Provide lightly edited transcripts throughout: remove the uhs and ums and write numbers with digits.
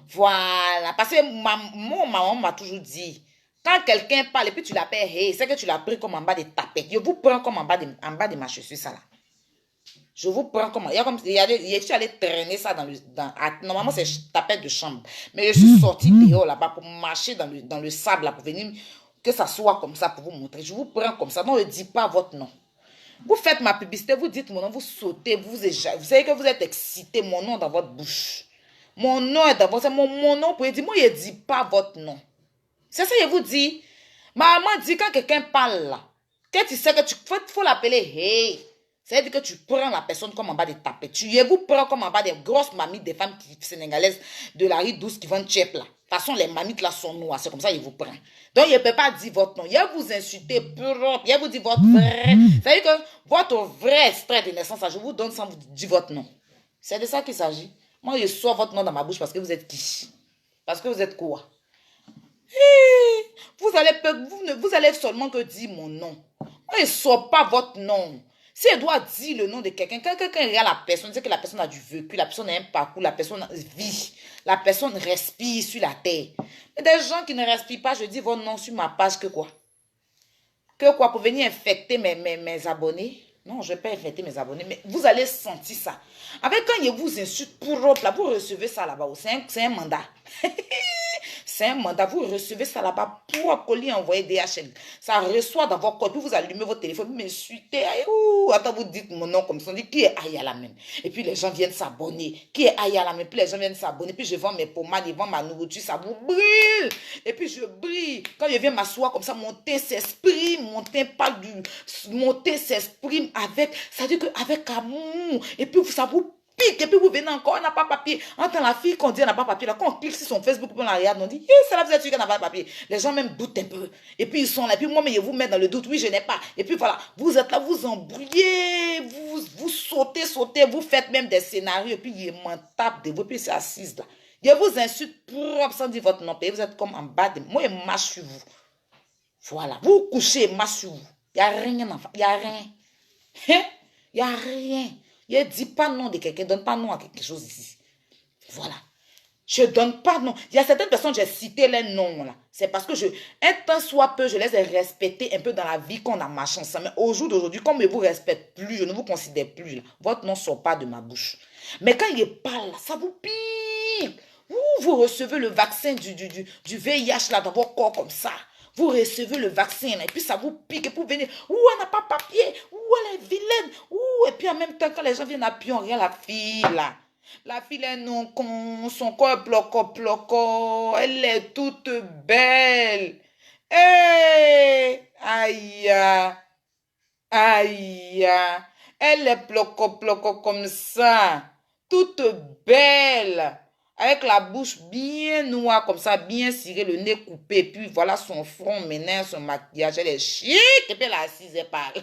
Voilà. Parce que mon maman m'a toujours dit, quand quelqu'un parle et puis tu l'appelles hey, c'est que tu l'as pris comme en bas des tapettes. Je vous prends comme en bas de ma chaussure, ça là. Je vous prends comme. Je suis allé traîner ça normalement, c'est tapette de chambre. Mais je suis sortie dehors là-bas pour marcher dans le sable là, pour venir. Que ça soit comme ça pour vous montrer. Je vous prends comme ça. Non, ne dis pas votre nom. Vous faites ma publicité, vous dites mon nom, vous sautez, vous savez que vous êtes excité, mon nom dans votre bouche. Mon nom est dans votre. Mon nom, vous pouvez dire, moi, je ne dis pas votre nom. C'est ça que je vous dis. Maman dit, quand quelqu'un parle là, que tu sais que tu faut l'appeler hey. C'est-à-dire que tu prends la personne comme en bas des tapettes. Tu vous prends comme en bas des grosses mamies des femmes sénégalaises de la rue douce qui vendent tchèp là. De toute façon, les mamies là sont noires. C'est comme ça qu'ils vous prennent. Donc, il ne peut pas dire votre nom. Il vous insulter propre. Il vous dit votre vrai. C'est-à-dire que votre vrai extrait de naissance, je vous donne sans vous dire votre nom. C'est de ça qu'il s'agit. Moi, je sors votre nom dans ma bouche parce que vous êtes qui? Parce que vous êtes quoi? Vous allez seulement que dire mon nom. Moi, je ne sors pas votre nom. Si elle doit dire le nom de quelqu'un, quand quelqu'un regarde la personne, c'est que la personne a du vécu, la personne a un parcours, la personne vit, la personne respire sur la terre. Mais des gens qui ne respirent pas, je dis votre nom sur ma page, que quoi? Que quoi? Pour venir infecter mes abonnés? Non, je ne vais pas infecter mes abonnés, mais vous allez sentir ça. Avec quand il vous insulte pour robe, là, vous recevez ça là-bas. C'est un mandat. C'est un mandat. Vous recevez ça là-bas pour colis envoyer DHL. Ça reçoit dans votre corps. Puis vous allumez votre téléphone. Vous m'insultez. Attends, vous dites mon nom comme ça. On dit qui est Aya même. Et puis les gens viennent s'abonner. Qui est Aya même. Puis les gens viennent s'abonner. Puis je vends mes pommades. Je vends ma nourriture. Ça vous brille. Et puis je brille. Quand je viens m'asseoir comme ça, mon teint s'exprime. Mon teint parle du. Mon teint s'exprime avec. Ça veut dire qu'avec amour. Et puis ça vous pique, et puis vous venez encore, on n'a pas papier. Entend la fille qu'on dit on n'a pas papier, là, quand on clique sur son Facebook, on la regarde, on dit, c'est là, vous êtes sûr qu'on n'a pas papier. Les gens même doutent un peu. Et puis ils sont là, et puis moi, mais je vous mets dans le doute, oui, je n'ai pas. Et puis voilà, vous êtes là, vous embrouillez, vous sautez, vous faites même des scénarios, et puis il m'en tape de vous, et puis c'est assise là. Je vous insulte propre sans dire votre nom, et vous êtes comme en bas de moi, je marche sur vous. Voilà, vous couchez, je marche sur vous. Il n'y a rien, enfant, il n'y a rien. Il n'y a rien. Je ne dis pas non de quelqu'un, donne pas non à quelque chose ici. Voilà. Je ne donne pas non. Il y a certaines personnes, j'ai cité les noms là. C'est parce que un temps soit peu, je les ai respectés un peu dans la vie qu'on a marché ensemble. Mais au jour d'aujourd'hui, comme je ne vous respecte plus, je ne vous considère plus. Là, votre nom ne sort pas de ma bouche. Mais quand il parle, ça vous pique. Vous recevez le vaccin du VIH là dans votre corps comme ça. Vous recevez le vaccin là, et puis ça vous pique, et puis vous venez, elle n'a pas papier, elle est vilaine, et puis en même temps, quand les gens viennent appuyer, on regarde la fille là. La fille est non con, son corps bloco, elle est toute belle. Hey, aïe, aïe, elle est bloco comme ça, toute belle. Avec la bouche bien noire comme ça, bien cirée, le nez coupé. Puis voilà son front, maintenant, son maquillage. Elle est chic. Et puis elle est assise, elle parle.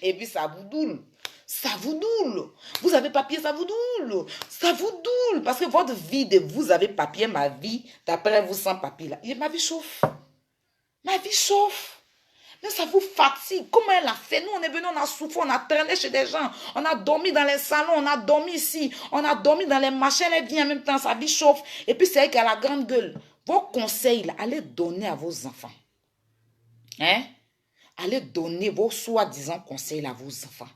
Et puis ça vous doule. Ça vous doule. Vous avez papier, ça vous doule. Ça vous doule. Parce que votre vie de vous avez papier, ma vie, d'après vous sans papier là. Et ma vie chauffe. Ma vie chauffe. Mais ça vous fatigue. Comment elle a fait? Nous, on est venu, on a souffert, on a traîné chez des gens. On a dormi dans les salons, on a dormi ici. On a dormi dans les machines. Elle vient en même temps, sa vie chauffe. Et puis, c'est elle qui a la grande gueule. Vos conseils, là, allez donner à vos enfants. Hein? Allez donner vos soi-disant conseils à vos enfants.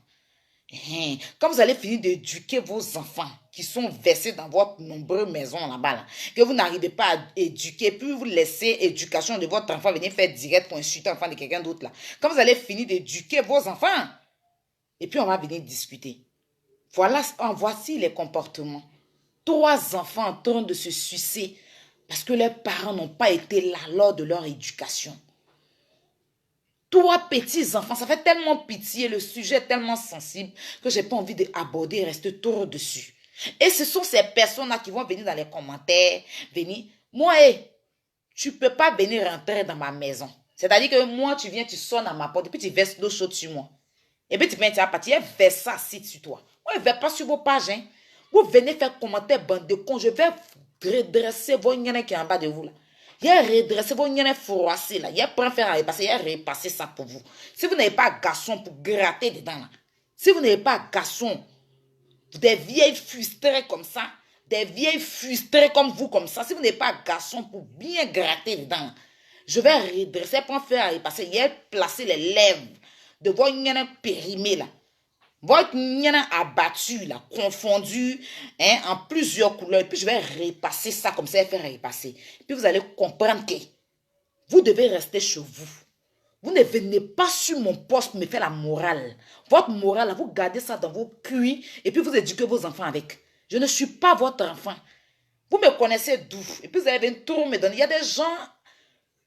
Quand vous allez finir d'éduquer vos enfants qui sont versés dans votre nombreuses maisons là-bas, là, que vous n'arrivez pas à éduquer, puis vous laissez l'éducation de votre enfant venir faire direct pour insulter l'enfant de quelqu'un d'autre là. Quand vous allez finir d'éduquer vos enfants, et puis on va venir discuter. Voici les comportements. 3 enfants en train de se suicider parce que leurs parents n'ont pas été là lors de leur éducation. 3 petits enfants, ça fait tellement pitié, le sujet est tellement sensible que je n'ai pas envie d'aborder et rester trop dessus. Et ce sont ces personnes-là qui vont venir dans les commentaires, venir, moi, tu ne peux pas venir rentrer dans ma maison. C'est-à-dire que moi, tu viens, tu sonnes à ma porte, et puis tu verses l'eau chaude sur moi. Et puis tu viens, tu vas partir, verse ça assis sur toi. Moi, je ne vais pas sur vos pages, hein. Vous venez faire commentaire, bande de cons, je vais redresser vos gnanes qui est en bas de vous, là. Il y a redressé vos gnanes froissés là. Il y a prêt à faire repasser. Il y a repasser ça pour vous. Si vous n'avez pas garçon pour gratter dedans là. Si vous n'avez pas garçon, des vieilles frustrées comme ça, des vieilles frustrées comme vous, comme ça, si vous n'êtes pas garçon pour bien gratter dedans, je vais redresser pour faire repasser. Il a placé les lèvres de votre nyana périmé là. Votre nyana abattu là, confondu hein, en plusieurs couleurs. Et puis je vais repasser ça comme ça et faire repasser. Et puis vous allez comprendre que vous devez rester chez vous. Vous ne venez pas sur mon poste me faire la morale. Votre morale, là, vous gardez ça dans vos cuits et puis vous éduquez vos enfants avec. Je ne suis pas votre enfant. Vous me connaissez d'où. Et puis vous avez tout me donner. Il y a des gens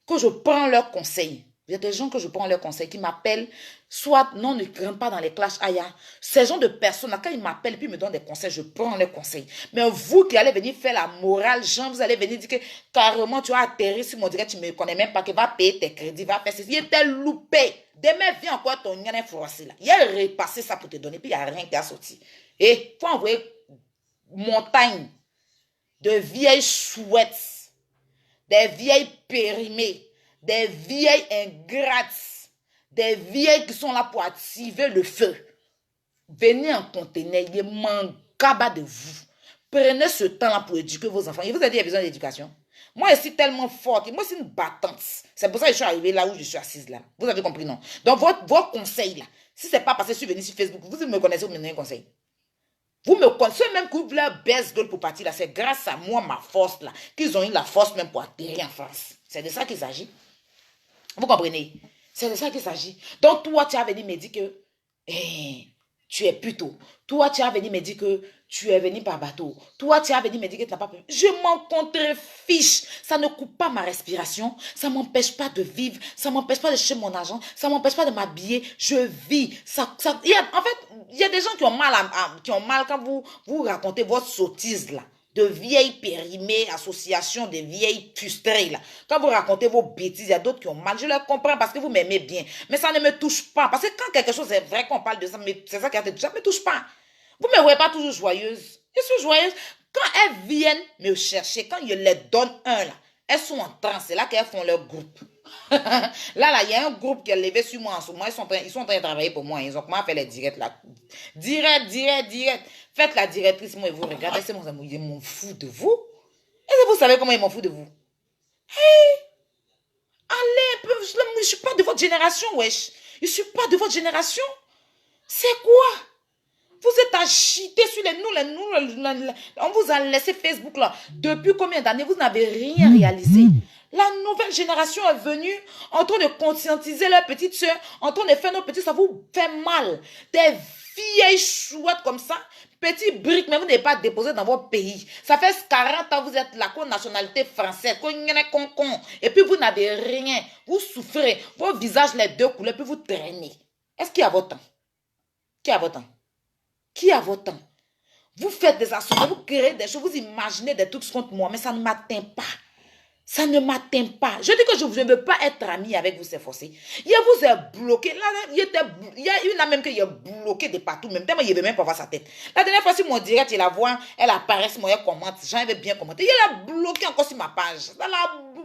que je prends leurs conseils. Il y a des gens que je prends leurs conseils qui m'appellent, soit non, ne rentre pas dans les clashs, aïe. Ces gens de personnes, là, quand ils m'appellent et puis ils me donnent des conseils, je prends leurs conseils. Mais vous qui allez venir faire la morale, Jean, vous allez venir dire que carrément tu as atterri sur mon direct, tu ne me connais même pas, que va payer tes crédits, va faire ceci. Il était loupé. Demain, viens encore ton nyan froissé là. Il a repassé ça pour te donner, puis il n'y a rien qui a sorti. Et il faut envoyer montagne de vieilles chouettes, des vieilles périmées, des vieilles ingrates, des vieilles qui sont là pour activer le feu. Venez en conteneur, il manque de vous. Prenez ce temps-là pour éduquer vos enfants. Il vous a dit qu'il y a besoin d'éducation. Moi, je suis tellement forte. Moi, c'est une battante. C'est pour ça que je suis arrivée là où je suis assise là. Vous avez compris, non? Donc, vos conseils là, si ce n'est pas parce que je suis venue sur Facebook, vous me connaissez, vous me donnez un conseil. Vous me connaissez même que vous voulez baisse gueule pour partir là. C'est grâce à moi, ma force là, qu'ils ont eu la force même pour atterrir en France. C'est de ça qu'il s'agit. Vous comprenez? C'est de ça qu'il s'agit. Donc, toi, tu as venu me dire que tu es plutôt. Toi, tu as venu me dire que tu es venu par bateau. Toi, tu as venu me dire que tu n'as pas pu. Je m'en contrefiche. Ça ne coupe pas ma respiration. Ça ne m'empêche pas de vivre. Ça ne m'empêche pas de chercher mon argent. Ça ne m'empêche pas de m'habiller. Je vis. En fait, il y a des gens qui ont mal, quand vous racontez votre sottise là. De vieilles périmées, associations de vieilles frustrées là. Quand vous racontez vos bêtises, il y a d'autres qui ont mal. Je le comprends parce que vous m'aimez bien. Mais ça ne me touche pas. Parce que quand quelque chose est vrai qu'on parle de ça, mais c'est ça qui a été touché, ça ne me touche pas. Vous ne me voyez pas toujours joyeuse. Je suis joyeuse. Quand elles viennent me chercher, quand je les donne un là, elles sont en transe. C'est là qu'elles font leur groupe. Là, il y a un groupe qui est levé sur moi en ce moment. Ils sont en train de travailler pour moi. Ils ont commencé à faire les directs là. Direct. Faites la directrice, moi, et vous regardez, c'est mon amour. Ils m'en foutent de vous. Est-ce que vous savez comment ils m'en foutent de vous? Hey! Allez, je ne suis pas de votre génération, wesh. Je ne suis pas de votre génération. C'est quoi? Vous êtes agités sur les nous. On vous a laissé Facebook là. Depuis combien d'années? Vous n'avez rien réalisé. La nouvelle génération est venue en train de conscientiser leurs petites soeurs, en train de faire nos petits, ça vous fait mal. Des vieilles chouettes comme ça, petits briques, mais vous n'êtes pas déposé dans votre pays. Ça fait 40 ans, vous êtes là, con nationalité française, et puis vous n'avez rien. Vous souffrez, vos visages, les deux couleurs, puis vous traînez. Est-ce qu'il y a votre temps? Qui a votre temps? Qui a votre temps? Vous faites des associations, vous créez des choses, vous imaginez des trucs contre moi, mais ça ne m'atteint pas. Ça ne m'atteint pas. Je dis que je ne veux pas être ami avec vous, c'est forcé. Il vous est bloqué. Là, il y a une même qui est bloquée de partout, même tellement il ne veut même pas voir sa tête. La dernière fois, sur mon direct, il la voit, elle apparaît, moi, elle commente. J'en avais bien commenté. Il a bloqué encore sur ma page.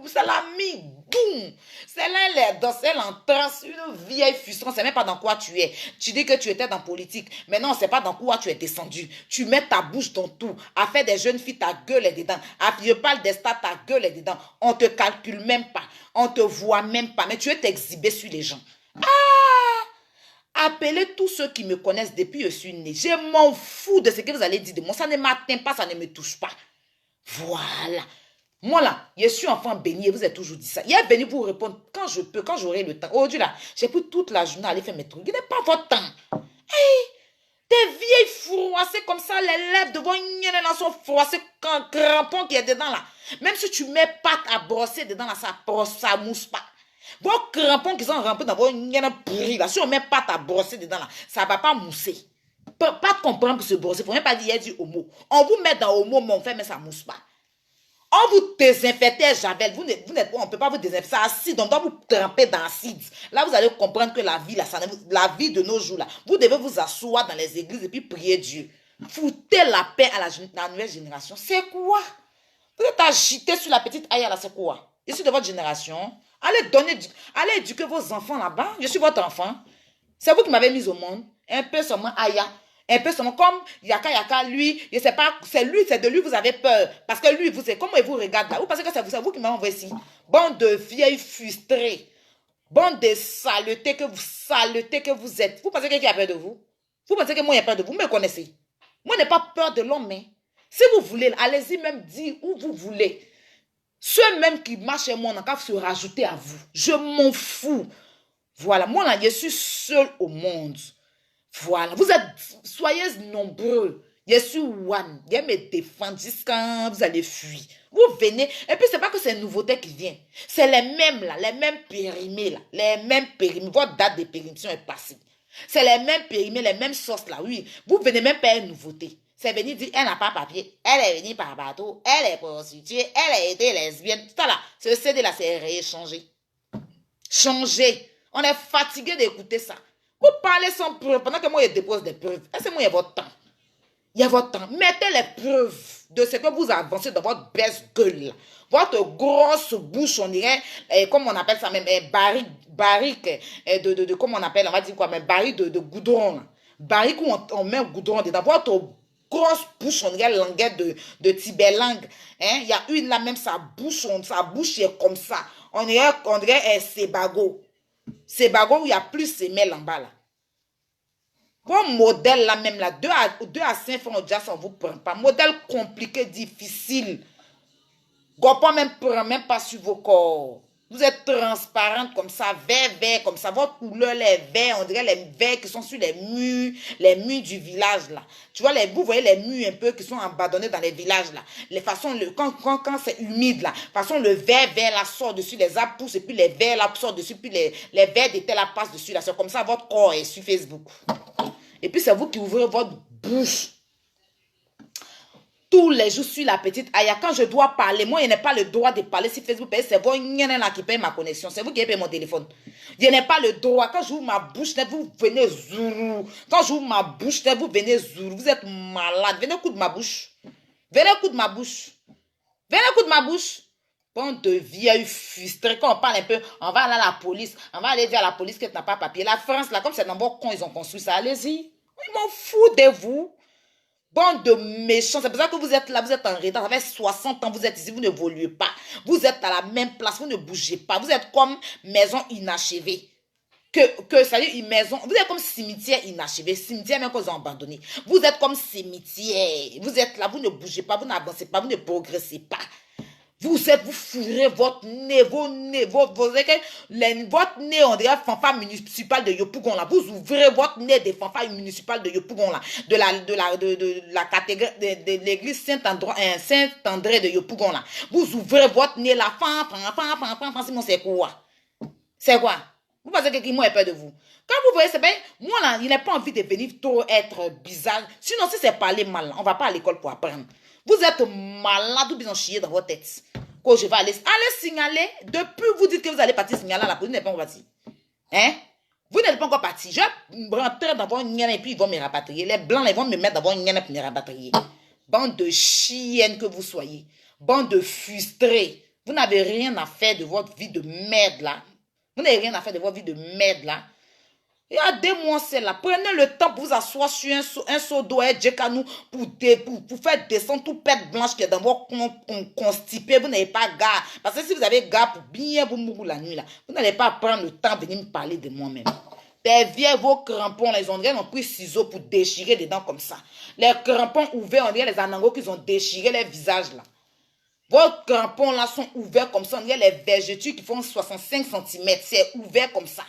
Ça l'a mis, boum. C'est là, elle est dans elle en transe, une vieille fusion. C'est même pas dans quoi tu es. Tu dis que tu étais dans politique. Mais non, c'est pas dans quoi tu es descendu. Tu mets ta bouche dans tout. À faire des jeunes filles, ta gueule est dedans. À je parle des stars, ta gueule est dedans. On te calcule même pas. On te voit même pas. Mais tu es t'exhiber sur les gens. Appelez tous ceux qui me connaissent depuis que je suis née. Je m'en fous de ce que vous allez dire de moi. Ça ne m'atteint pas, ça ne me touche pas. Voilà. Moi là, je suis enfant béni et vous avez toujours dit ça. Il est béni pour vous répondre quand je peux, quand j'aurai le temps. Aujourd'hui là, j'ai pris toute la journée à aller faire mes trucs. Il n'est pas votre temps. Hey, des vieilles froissées comme ça, les lèvres de vos nyénens sont froissées quand crampon qui est dedans là. Même si tu mets pâte à brosser dedans là, ça mousse pas. Vos crampons qui sont remplis dans vos nyénens pourris là, si on met pâte à brosser dedans là, ça ne va pas mousser. Pas comprendre que ce brosser, il ne faut même pas dire, il y a du homo. On vous met dans homo, mais on fait, mais ça ne mousse pas. On vous désinfecte Javel, on ne peut pas vous désinfecter, c'est acide, on doit vous tremper dans l'acide. Là, vous allez comprendre que la vie, là, la vie de nos jours, là, vous devez vous asseoir dans les églises et puis prier Dieu. Foutez la paix à la nouvelle génération. C'est quoi? Vous êtes agité sur la petite aïe, là, c'est quoi? Je suis de votre génération. Allez éduquer vos enfants là-bas. Je suis votre enfant. C'est vous qui m'avez mis au monde. Un peu seulement aïe. Un peu seulement comme Yaka, lui, je sais pas, c'est lui, c'est de lui vous avez peur. Parce que lui, vous savez, comment il vous regarde là? Vous pensez que c'est vous qui m'avez envoyé ici? Bande de vieilles frustrées. Bande de saletés que vous êtes. Vous pensez qu'il y a peur de vous? Vous pensez que moi, il y a peur de vous? Vous me connaissez. Moi, je n'ai pas peur de l'homme, mais si vous voulez, allez-y même dire où vous voulez. Ceux même qui marchent chez moi, on a qu'à se rajouter à vous. Je m'en fous. Voilà, moi là, je suis seul au monde. Voilà, vous êtes, soyez nombreux. Je suis one. Je me défends quand vous allez fuir. Vous venez, et puis c'est pas que c'est une nouveauté qui vient. C'est les mêmes là, les mêmes périmés là, les mêmes périmés. Votre date de périmation est passée. C'est les mêmes périmés, les mêmes sauces là, oui. Vous venez même pas une nouveauté. C'est venu dire, elle n'a pas papier, elle est venue par bateau, elle est prostituée, elle a été lesbienne. Tout ça là, ce CD là, c'est rééchangé. Changer. On est fatigué d'écouter ça. Vous parlez sans preuve pendant que moi je dépose des preuves. Est-ce que moi il y a votre temps? Il y a votre temps. Mettez les preuves de ce que vous avancez dans votre baisse-gueule. Votre grosse bouche, on dirait, comme on appelle ça même, barrique, comment on appelle, on va dire quoi, mais barrique de goudron. Là. Barrique où on met goudron dedans. Votre grosse bouche, on dirait languette de Tibet-langue. Hein? Il y a une là même, sa bouche est comme ça. On dirait Sebago. Sebago où il y a plus de semelles en bas là. Vos modèles là même là, 2 à 5 francs déjà, ça ne vous prend pas. Modèle compliqué, difficile. Gopa même prend même pas sur vos corps. Vous êtes transparente comme ça, vert, comme ça. Votre couleur, les verts, on dirait les verts qui sont sur les murs du village là. Tu vois, vous voyez les murs un peu qui sont abandonnés dans les villages là. Les façons, quand c'est humide là, façon le vert là sort dessus, les arbres poussent et puis les verts là sortent dessus, puis les verts d'été là passent dessus là. C'est comme ça, votre corps est sur Facebook. Et puis c'est vous qui ouvrez votre bouche. Tous les jours sur la petite Aya, quand je dois parler, moi je n'ai pas le droit de parler sur Facebook, c'est vous là qui paye ma connexion, c'est vous qui payez mon téléphone. Je n'ai pas le droit, quand j'ouvre ma bouche, vous venez zourou. Quand j'ouvre ma bouche, vous venez zourou. Vous êtes malade, venez coup de ma bouche. Venez coup de ma bouche. Venez coup de ma bouche. Bande de vieilles frustrées, quand on parle un peu, on va aller à la police, on va aller dire à la police que tu n'as pas papier. La France, là, comme c'est dans vos cons, ils ont construit ça, allez-y. Ils m'en foutent de vous. Bande de méchants, c'est pour ça que vous êtes là, vous êtes en retard, ça fait 60 ans, vous êtes ici, vous n'évoluez pas. Vous êtes à la même place, vous ne bougez pas. Vous êtes comme maison inachevée. Ça veut dire une maison, vous êtes comme cimetière inachevé, cimetière même qu'ils ont abandonné. Vous êtes comme cimetière, vous êtes là, vous ne bougez pas, vous n'avancez pas, vous ne progressez pas. Vous fourrez votre nez, votre nez, on dirait fanfare municipale de Yopougon là. Vous ouvrez votre nez des fanfares municipales de Yopougon là, de la cathédrale de l'église Saint-André de Yopougon là. Vous ouvrez votre nez là, c'est quoi? C'est quoi? Vous pensez que quelqu'un a peur de vous? Quand vous voyez, c'est bien, moi là, il n'a pas envie de venir trop être bizarre. Sinon, si c'est parler mal, on ne va pas à l'école pour apprendre. Vous êtes malade ou bien chier dans votre tête. Quand je vais aller signaler, depuis vous dites que vous allez partir signaler à la police, vous n'êtes pas encore parti. Hein? Vous n'êtes pas encore parti. Je vais rentrer dans votre nienne et puis ils vont me rapatrier. Les blancs, ils vont me mettre dans votre nienne pour me rapatrier. Bande de chiennes que vous soyez. Bande de frustrés. Vous n'avez rien à faire de votre vie de merde là. Vous n'avez rien à faire de votre vie de merde là. Il y a des mois, c'est là. Prenez le temps pour vous asseoir sur un seau d'eau et Djekanou pour faire descendre toute pète blanche qui est dans vos constipés. Vous n'avez pas garde. Parce que si vous avez garde pour bien vous mourir la nuit, là, vous n'allez pas prendre le temps de venir me parler de moi-même. Les vieux, vos crampons, les Ondriens ont pris ciseaux pour déchirer des dents comme ça. Les crampons ouverts, on dirait les anangos qui ont déchiré les visages là. Vos crampons là sont ouverts comme ça. On dirait les vergetures qui font 65 cm. C'est ouvert comme ça.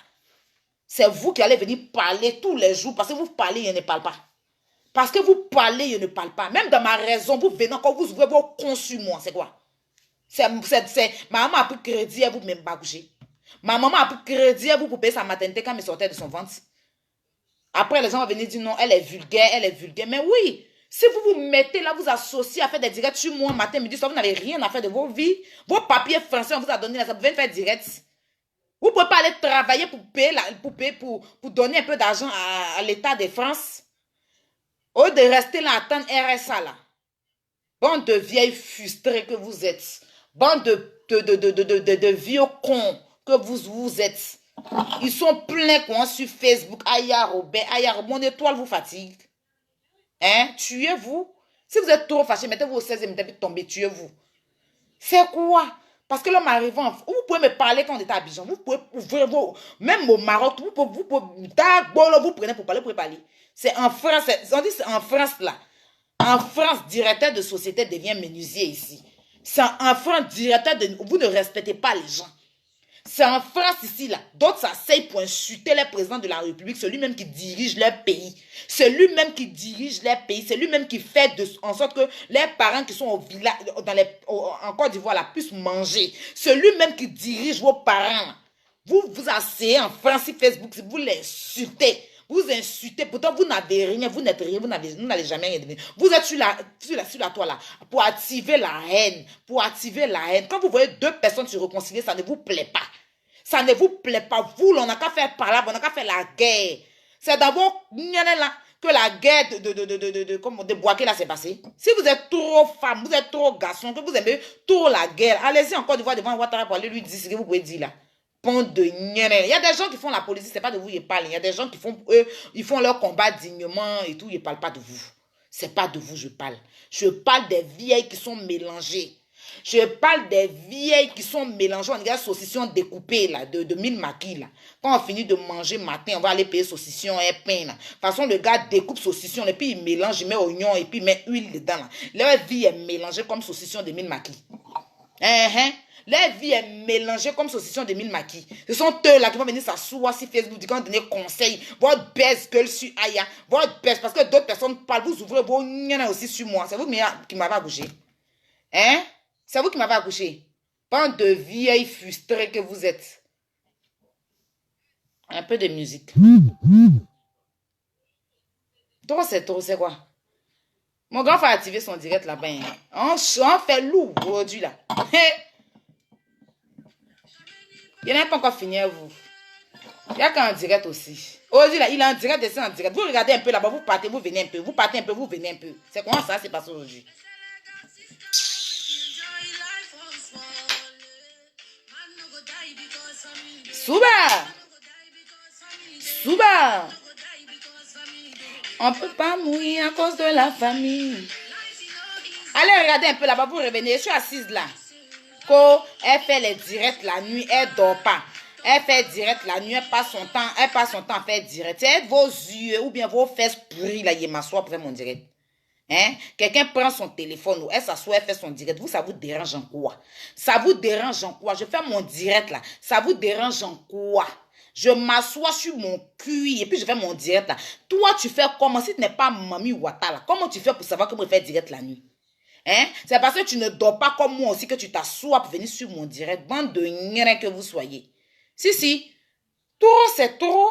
C'est vous qui allez venir parler tous les jours. Parce que vous parlez, je ne parle pas. Parce que vous parlez, je ne parle pas. Même dans ma raison, vous venez encore, vous ouvrez vos cons sur moi. C'est quoi? Ma maman a pris crédit à vous même pas coucher. Ma maman a pris crédit à vous pour payer sa maternité quand elle sortait de son ventre. Après, les gens vont venir dire non, elle est vulgaire, elle est vulgaire. Mais oui, si vous vous mettez là, vous associez à faire des directs sur moi, matin, midi, soir, vous n'avez rien à faire de vos vies. Vos papiers français, on vous a donné là, ça vous pouvez faire direct. Vous ne pouvez pas aller travailler pour donner un peu d'argent à l'État de France. Au lieu de rester là, attendre RSA là. Bande de vieilles frustrées que vous êtes. Bande de vieux cons que vous êtes. Ils sont pleins quoi, sur Facebook. Aya Robert, mon étoile vous fatigue. Hein? Tuez-vous. Si vous êtes trop fâché, mettez-vous au 16e étage, tombez, tuez-vous. C'est quoi? Parce que l'homme arrivant, vous pouvez me parler quand on était à Abidjan. Vous pouvez ouvrir vos... Même au Maroc, vous pouvez vous prenez pour parler, vous pouvez parler. C'est en France, on dit c'est en France là. En France, directeur de société devient menuisier ici. C'est en France, directeur de... Vous ne respectez pas les gens. C'est en France ici, là. D'autres s'asseyent pour insulter le président de la République. C'est lui-même qui dirige leur pays. C'est lui-même qui dirige leur pays. C'est lui-même qui fait en sorte que les parents qui sont au village, en Côte d'Ivoire, là, puissent manger. C'est lui-même qui dirige vos parents. Vous vous asseyez en France, sur Facebook, vous l'insultez. Vous insultez, pourtant vous n'avez rien, vous n'êtes rien, vous n'allez jamais rien devenir. Vous êtes sur la toile là, pour activer la haine, Quand vous voyez deux personnes se réconcilier, ça ne vous plaît pas. Ça ne vous plaît pas. Vous, on n'a qu'à faire par là, on n'a qu'à faire la guerre. C'est d'abord là que la guerre de Boaké là s'est passée. Si vous êtes trop femme, vous êtes trop garçon, que vous aimez trop la guerre, allez-y encore de voir devant Ouattara pour aller lui dire ce que vous pouvez dire là. Il y a des gens qui font la politique, c'est pas de vous ils parlent. Il y a des gens qui font ils font leur combat dignement et tout, ils parlent pas de vous. C'est pas de vous je parle. Je parle des vieilles qui sont mélangées. Je parle des vieilles qui sont mélangées. On regarde saucisson découpé là, de 1000 maquis là. Quand on finit de manger matin, on va aller payer saucisson et pain là. De toute façon, le gars découpe saucisson et puis il mélange, il met oignon et puis il met huile dedans là. Leur vie est mélangée comme saucisson de 1000 maquis. Leur vie est mélangée comme saucisson de 1000 maquis. Ce sont eux là qui vont venir s'asseoir sur Facebook, qui vont donner conseil. Votre baisse gueule sur Aya. Votre baisse, parce que d'autres personnes parlent, vous ouvrez vos gnanas aussi sur moi. C'est vous qui m'avez accouché. Hein? C'est vous qui m'avez accouché. Bande de vieilles frustrées que vous êtes. Un peu de musique. Trop, c'est quoi? Mon grand frère a activé son direct là-bas. On fait lourd aujourd'hui là. Il n'a pas encore fini, vous. Il y a qu'un direct aussi. Aujourd'hui, là, il est en direct, descend en direct. Vous regardez un peu là-bas, vous partez, vous venez un peu. Vous partez un peu, vous venez un peu. C'est comment ça s'est passé aujourd'hui? Souba! Souba! On ne peut pas mourir à cause de la famille. Allez regarder un peu là-bas, vous revenez. Je suis assise là. Elle fait les directs la nuit, elle ne dort pas. Elle fait direct la nuit, elle passe son temps à faire direct. C'est vos yeux ou bien vos fesses pourries là, il m'assoit pour faire mon direct. Hein? Quelqu'un prend son téléphone ou elle s'assoit, elle fait son direct. Vous, ça vous dérange en quoi? Ça vous dérange en quoi? Je fais mon direct là. Ça vous dérange en quoi? Je m'assois sur mon cul et puis je fais mon direct là. Toi, tu fais comment? Si tu n'es pas Mami Ouattara là, comment tu fais pour savoir comment faire direct la nuit? Hein? C'est parce que tu ne dors pas comme moi aussi que tu t'assois pour venir sur mon direct. Bande de rien que vous soyez. Si. Trop, c'est trop.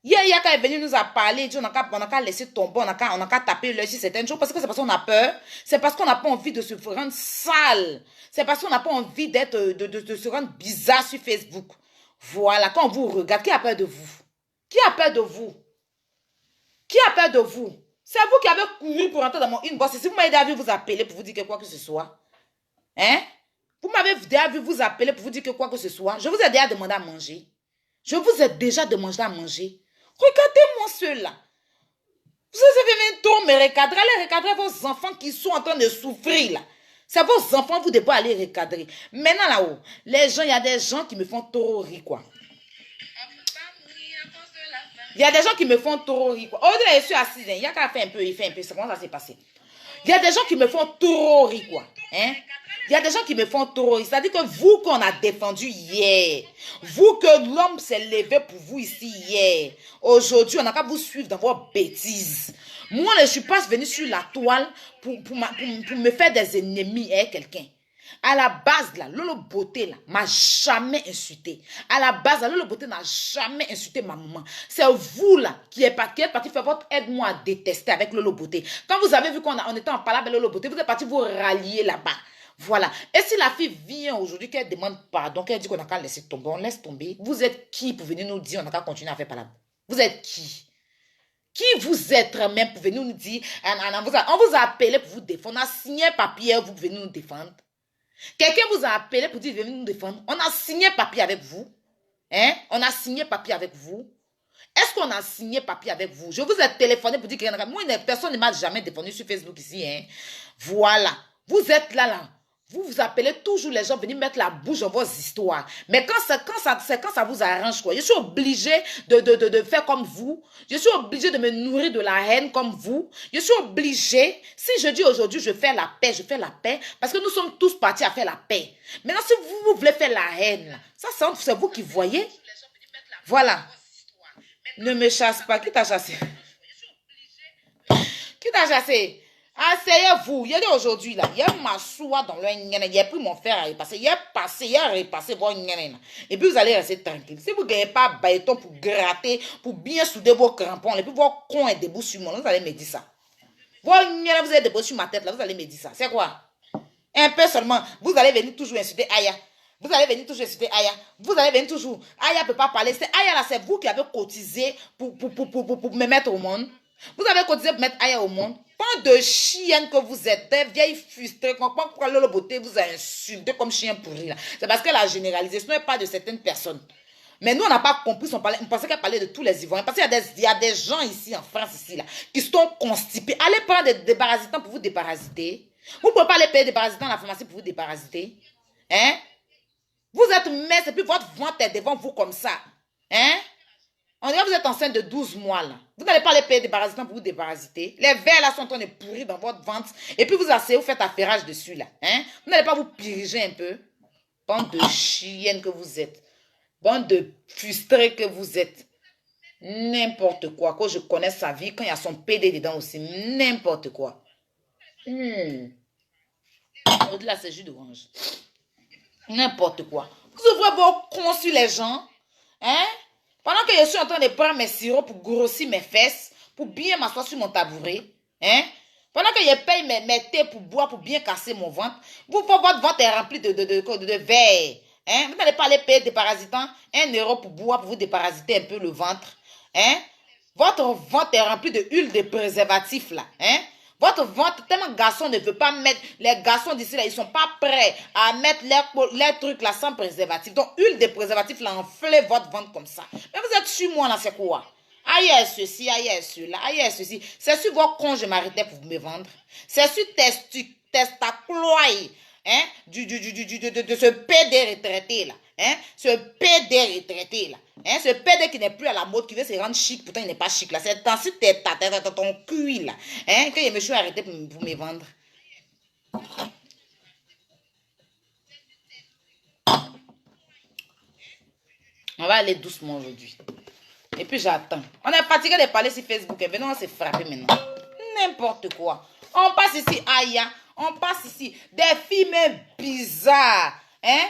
Hier, quand elle est venue nous a parlé, on n'a qu'à laisser tomber, on n'a qu'à taper l'œil sur certaines choses parce que c'est parce qu'on a peur. C'est parce qu'on n'a pas envie de se rendre sale. C'est parce qu'on n'a pas envie d'être, de se rendre bizarre sur Facebook. Voilà, quand on vous regarde, qui a peur de vous? Qui a peur de vous? Qui a peur de vous? C'est vous qui avez couru pour entrer dans mon inbox. Si vous m'avez déjà vu vous appeler pour vous dire que quoi que ce soit. Hein? Vous m'avez déjà vu vous appeler pour vous dire que quoi que ce soit. Je vous ai déjà demandé à manger. Je vous ai déjà demandé à manger. Regardez-moi ceux-là. Vous avez tout me recadrer. Allez recadrer vos enfants qui sont en train de souffrir là. C'est vos enfants, vous devez aller recadrer. Maintenant là-haut, les gens, il y a des gens qui me font trop rire quoi. Il y a des gens qui me font trop rire quoi. Oh, je suis assise, il y a qu'à faire un peu, il fait un peu. C'est comment ça s'est passé? Il y a des gens qui me font trop rire quoi. Hein? Il y a des gens qui me font trop rire. C'est-à-dire que vous qu'on a défendu hier, vous que l'homme s'est levé pour vous ici hier, aujourd'hui, on n'a qu'à vous suivre dans vos bêtises. Moi, je ne suis pas venue sur la toile pour me faire des ennemis avec quelqu'un. À la base, là, Lolo Beauté, là, m'a jamais insulté. À la base, là, Lolo Beauté n'a jamais insulté ma maman. C'est vous, là, qui êtes parti faire votre aide-moi à détester avec Lolo Beauté. Quand vous avez vu qu'on était en parlant avec Lolo Beauté, vous êtes parti vous rallier là-bas. Voilà. Et si la fille vient aujourd'hui, qu'elle demande pardon, qu'elle dit qu'on n'a qu'à laisser tomber, on laisse tomber. Vous êtes qui pour venir nous dire on n'a qu'à continuer à faire parler? Vous êtes qui? Qui vous êtes même pour venir nous dire on vous a appelé pour vous défendre, on a signé un papier, vous venez nous défendre. Quelqu'un vous a appelé pour dire venez nous défendre. On a signé papier avec vous. Hein? On a signé papier avec vous. Est-ce qu'on a signé papier avec vous? Je vous ai téléphoné pour dire que moi, personne ne m'a jamais téléphoné sur Facebook ici. Hein. Voilà. Vous êtes là. Vous appelez toujours les gens venir mettre la bouche dans vos histoires. Mais quand ça vous arrange, quoi. Je suis obligée de faire comme vous. Je suis obligée de me nourrir de la haine comme vous. Je suis obligée. Si je dis aujourd'hui, je fais la paix, je fais la paix. Parce que nous sommes tous partis à faire la paix. Maintenant, si vous voulez faire la haine, ça c'est vous qui voyez. Voilà. Ne me chasse pas. Qui t'a chassé? Qui t'a chassé? Asseyez-vous. Il y a aujourd'hui là. Il y a ma soie dans le ngen. Il y a pris mon fer à repasser. Il y a passé, il y a repassé vos ngen. Et puis vous allez rester tranquille. Si vous ne gagnez pas bâton pour gratter, pour bien souder vos crampons, et puis vos cons est debout sur moi, vous allez me dire ça. Vos ngen, vous êtes debout sur ma tête là, vous allez me dire ça. C'est quoi? Un peu seulement. Vous allez venir toujours insulter Aya. Vous allez venir toujours insulter Aya. Vous allez venir toujours. Aya ne peut pas parler. C'est Aya là, c'est vous qui avez cotisé pour me mettre au monde. Vous avez cotisé pour mettre Aya au monde. Pas de chienne que vous êtes, des vieilles frustrées, quand le beauté vous a insulté comme chien pourri là. C'est parce qu'elle a généralisé, ce n'est pas de certaines personnes. Mais nous, on n'a pas compris, on pensait qu'elle parlait de tous les Ivoiriens. Parce qu'il y a des gens ici, en France, ici, là, qui sont constipés. Allez prendre des déparasitants pour vous déparasiter. Vous ne pouvez pas aller payer des déparasitants à la pharmacie pour vous déparasiter. Hein? Vous êtes mince et puis votre ventre est devant vous comme ça. Hein? On dirait que vous êtes enceinte de 12 mois là. Vous n'allez pas aller payer des parasitants pour vous déparasiter. Les vers là sont en train de pourrir dans votre ventre. Et puis vous asseyez, vous faites affairage dessus là. Hein? Vous n'allez pas vous piriger un peu. Bande de chiennes que vous êtes. Bande de frustrés que vous êtes. N'importe quoi. Quand je connais sa vie, quand il y a son PD dedans aussi. N'importe quoi. Au-delà, c'est jus d'orange. N'importe quoi. Vous ouvrez vos cons sur les gens. Hein? Pendant que je suis en train de prendre mes sirops pour grossir mes fesses, pour bien m'asseoir sur mon tabouret, hein? Pendant que je paye mes thés pour boire, pour bien casser mon ventre, votre ventre est rempli de verre. Hein? Vous n'allez pas aller payer des parasitants 1 € pour boire, pour vous déparasiter un peu le ventre. Hein? Votre ventre est rempli de huile de préservatif là. Hein? Votre ventre, tellement garçon ne veut pas mettre, les garçons d'ici là, ils sont pas prêts à mettre les trucs là sans préservatif. Donc, huile de préservatif là, enflez votre ventre comme ça. Mais vous êtes sur moi là, c'est quoi? Aïe, ceci, aïe, cela, aïe, ceci. C'est sur vos cons, je m'arrêtais pour me vendre. C'est sur testacloï, hein, de ce PD retraité là. Hein, ce PD retraité là. Hein, ce PD qui n'est plus à la mode, qui veut se rendre chic, pourtant il n'est pas chic là. C'est dans ton cul là. Hein, que je me suis arrêté pour me vendre. On va aller doucement aujourd'hui. Et puis j'attends. On est fatigué de parler sur Facebook. Et maintenant on s'est frappé maintenant. N'importe quoi. On passe ici, Aya. On passe ici. Des filles même bizarres. Hein?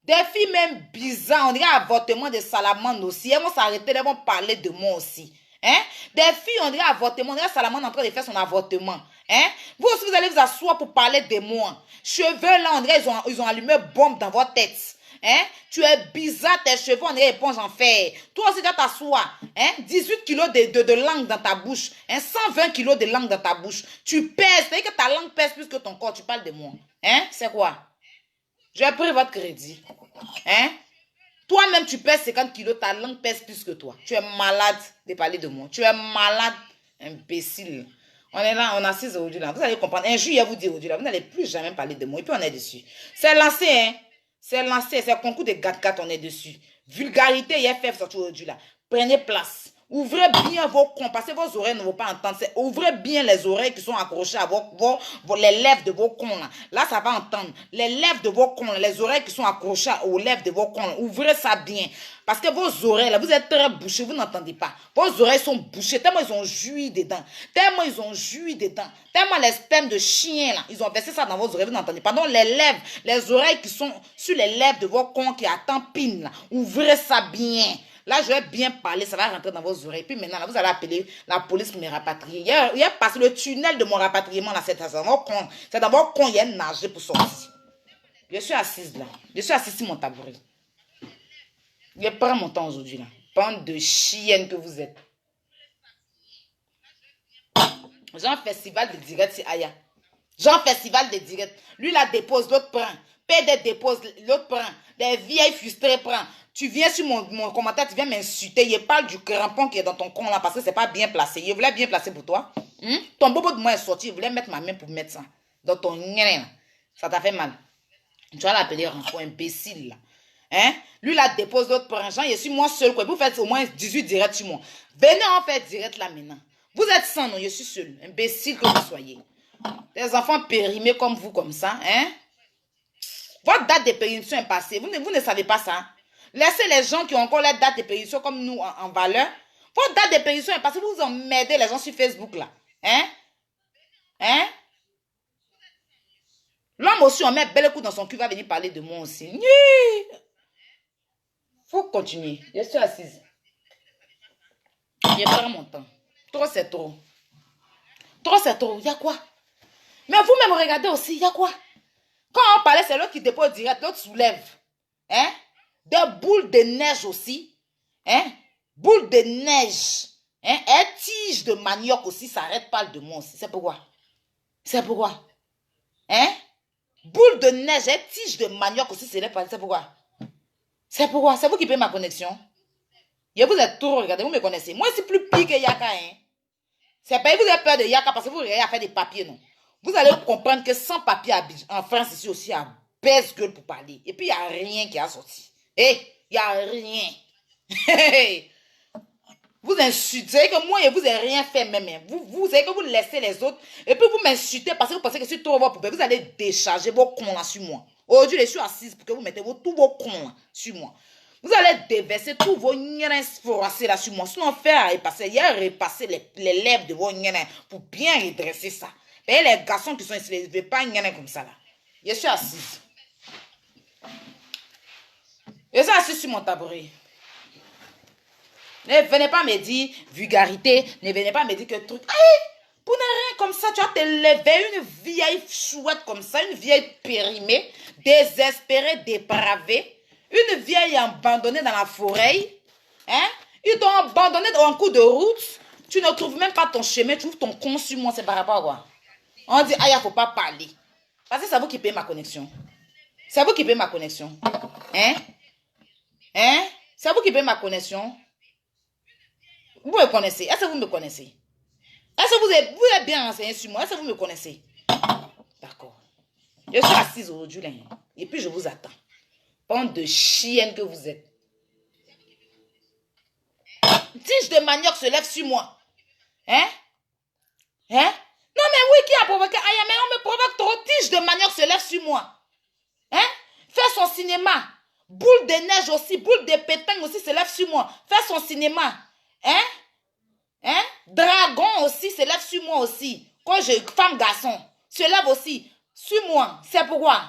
Des filles même bizarres. On dirait avortement de salamandre aussi. Elles vont s'arrêter. Elles vont parler de moi aussi. Hein? Des filles, on dirait avortement. On dirait salamandre en train de faire son avortement. Hein? Vous aussi, vous allez vous asseoir pour parler de moi. Cheveux là, on dirait ils ont allumé bombe dans votre tête. Hein? Tu es bizarre, tes cheveux, on dirait éponge en fer. Toi aussi, tu t'assois. Hein? 18 kilos de langue dans ta bouche. Hein? 120 kilos de langue dans ta bouche. Tu pèses. C'est-à-dire que ta langue pèse plus que ton corps. Tu parles de moi. Hein? C'est quoi? Je vais prendre votre crédit. Hein? Toi-même, tu pèses 50 kilos. Ta langue pèse plus que toi. Tu es malade de parler de moi. Tu es malade, imbécile. On est là, on assise aujourd'hui là. Vous allez comprendre. Un jour, il va vous dire aujourd'hui là. Vous n'allez plus jamais parler de moi. Et puis, on est dessus. C'est lancé, hein? C'est lancé, c'est un concours de gâte-gâte, on est dessus. Vulgarité, il y a fait sortir aujourd'hui là. Prenez place. Ouvrez bien vos cons, parce que vos oreilles ne vont pas entendre. Ouvrez bien les oreilles qui sont accrochées à les lèvres de vos cons là. Là, ça va entendre. Les lèvres de vos cons, les oreilles qui sont accrochées aux lèvres de vos cons là. Ouvrez ça bien. Parce que vos oreilles là, vous êtes très bouchés, vous n'entendez pas. Vos oreilles sont bouchées, tellement ils ont joui dedans. Tellement ils ont joui dedans. Tellement les spermes de chien là, ils ont versé ça dans vos oreilles, vous n'entendez pas. Donc les lèvres, les oreilles qui sont sur les lèvres de vos cons qui attendent pin là. Ouvrez ça bien. Là, je vais bien parler, ça va rentrer dans vos oreilles. Puis maintenant, là, vous allez appeler la police pour me rapatrier. Il y a passé le tunnel de mon rapatriement là, c'est dans vos cons. C'est dans vos cons, il y a nagé pour sortir. Je suis assise là. Je suis assise sur mon tabouret. Je prends mon temps aujourd'hui là. Bande de chiennes que vous êtes. J'ai un festival de direct sur Aya. Genre festival de direct. Lui, la dépose, l'autre prend. PD dépose, l'autre prend. Des vieilles frustrées prend. Tu viens sur mon commentaire, tu viens m'insulter. Il parle du crampon qui est dans ton con là parce que c'est pas bien placé. Il voulait bien placer pour toi. Ton bobo de moi est sorti. Il voulait mettre ma main pour mettre ça. Dans ton nien. Ça t'a fait mal. Tu vas l'appeler crampon imbécile là. Hein? Lui, la dépose, l'autre prend. Genre, je suis moi seul. Quoi. Vous faites au moins 18 directs sur moi. Venez en faire direct là maintenant. Vous êtes sans non, je suis seul. Imbécile que vous soyez. Des enfants périmés comme vous, comme ça, hein? Votre date de péremption est passée. Vous ne savez pas ça. Laissez les gens qui ont encore la date de péremption comme nous en valeur. Votre date de péremption est passée. Vous emmerdez les gens sur Facebook, là. Hein? Hein? L'homme aussi, on met bel coup dans son cul, va venir parler de moi aussi. Faut continuer. Je suis assise. Je prends mon temps. Trop, c'est trop. Trop, c'est trop. Il y a quoi? Mais vous-même, regardez aussi, il y a quoi? Quand on parlait, c'est l'autre qui dépose direct, l'autre soulève. Hein? Des boules de neige aussi. Hein? Boules de neige. Hein? Et tige de manioc aussi, ça n'arrête pas de moi aussi. C'est pourquoi? C'est pourquoi? Hein? Boule de neige et tige de manioc aussi, c'est pourquoi? C'est pourquoi? C'est vous qui payez ma connexion. Et vous êtes trop, regardez, vous me connaissez. Moi, c'est plus pire que Yaka, hein? C'est pas vous avez peur de Yaka parce que vous regardez à faire des papiers, non? Vous allez comprendre que sans papier en France, ici aussi, il y a baisse gueule pour parler. Et puis, il n'y a rien qui a sorti. Il n'y a rien. Vous insultez que moi, je ne vous ai rien fait même. Vous savez que vous laissez les autres. Et puis, vous m'insultez parce que vous pensez que je suis trop votre poupée. Vous allez décharger vos cons là sur moi. Aujourd'hui, je suis assise pour que vous mettez tous vos cons là sur moi. Vous allez déverser tous vos niens froissés là sur moi. Sinon, faire repasser. Il y a repasser les lèvres de vos niens pour bien redresser ça. Et les garçons qui sont ici, ils ne veulent pas niens comme ça là. Je suis assise. Je suis assise sur mon tabouret. Ne venez pas me dire vulgarité. Ne venez pas me dire que truc. Aïe, pour ne rien comme ça, tu vas te lever une vieille chouette comme ça, une vieille périmée, désespérée, dépravée. Une vieille abandonnée dans la forêt. Hein? Ils t'ont abandonné en cours de route. Tu ne trouves même pas ton chemin. Tu trouves ton con sur moi. C'est par rapport à quoi? On dit, aïe, il ne faut pas parler. Parce que c'est vous qui payez ma connexion. C'est vous qui payez ma connexion. Hein? Hein? C'est vous qui payez ma connexion. Vous me connaissez. Est-ce que vous me connaissez? Est-ce que vous êtes bien renseigné sur moi? Est-ce que vous me connaissez? D'accord. Je suis assise aujourd'hui. Et puis je vous attends. Bande de chiennes que vous êtes. Tige de manioc se lève sur moi. Hein? Hein? Non mais oui, qui a provoqué? Aïe, mais on me provoque trop. Tige de manioc se lève sur moi. Hein? Fait son cinéma. Boule de neige aussi, boule de pétanque aussi se lève sur moi. Fait son cinéma. Hein? Hein? Dragon aussi se lève sur moi aussi. Quand je femme garçon, se lève aussi sur moi. C'est pourquoi?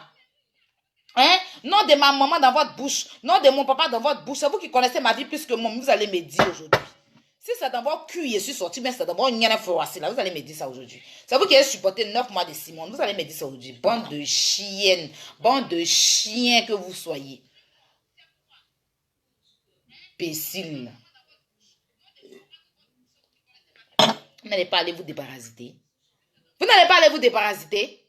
Hein? Nom de ma maman dans votre bouche, nom de mon papa dans votre bouche. C'est vous qui connaissez ma vie plus que moi. Vous allez me dire aujourd'hui. Si c'est dans votre cul, je suis sorti, mais c'est dans votre nienne froissée là. Vous allez me dire ça aujourd'hui. C'est vous qui avez supporté 9 mois de Simone. Vous allez me dire ça aujourd'hui. Bande de chiennes, bande de chiens que vous soyez. Imbécile. Vous n'allez pas aller vous déparasiter. Vous n'allez pas aller vous déparasiter.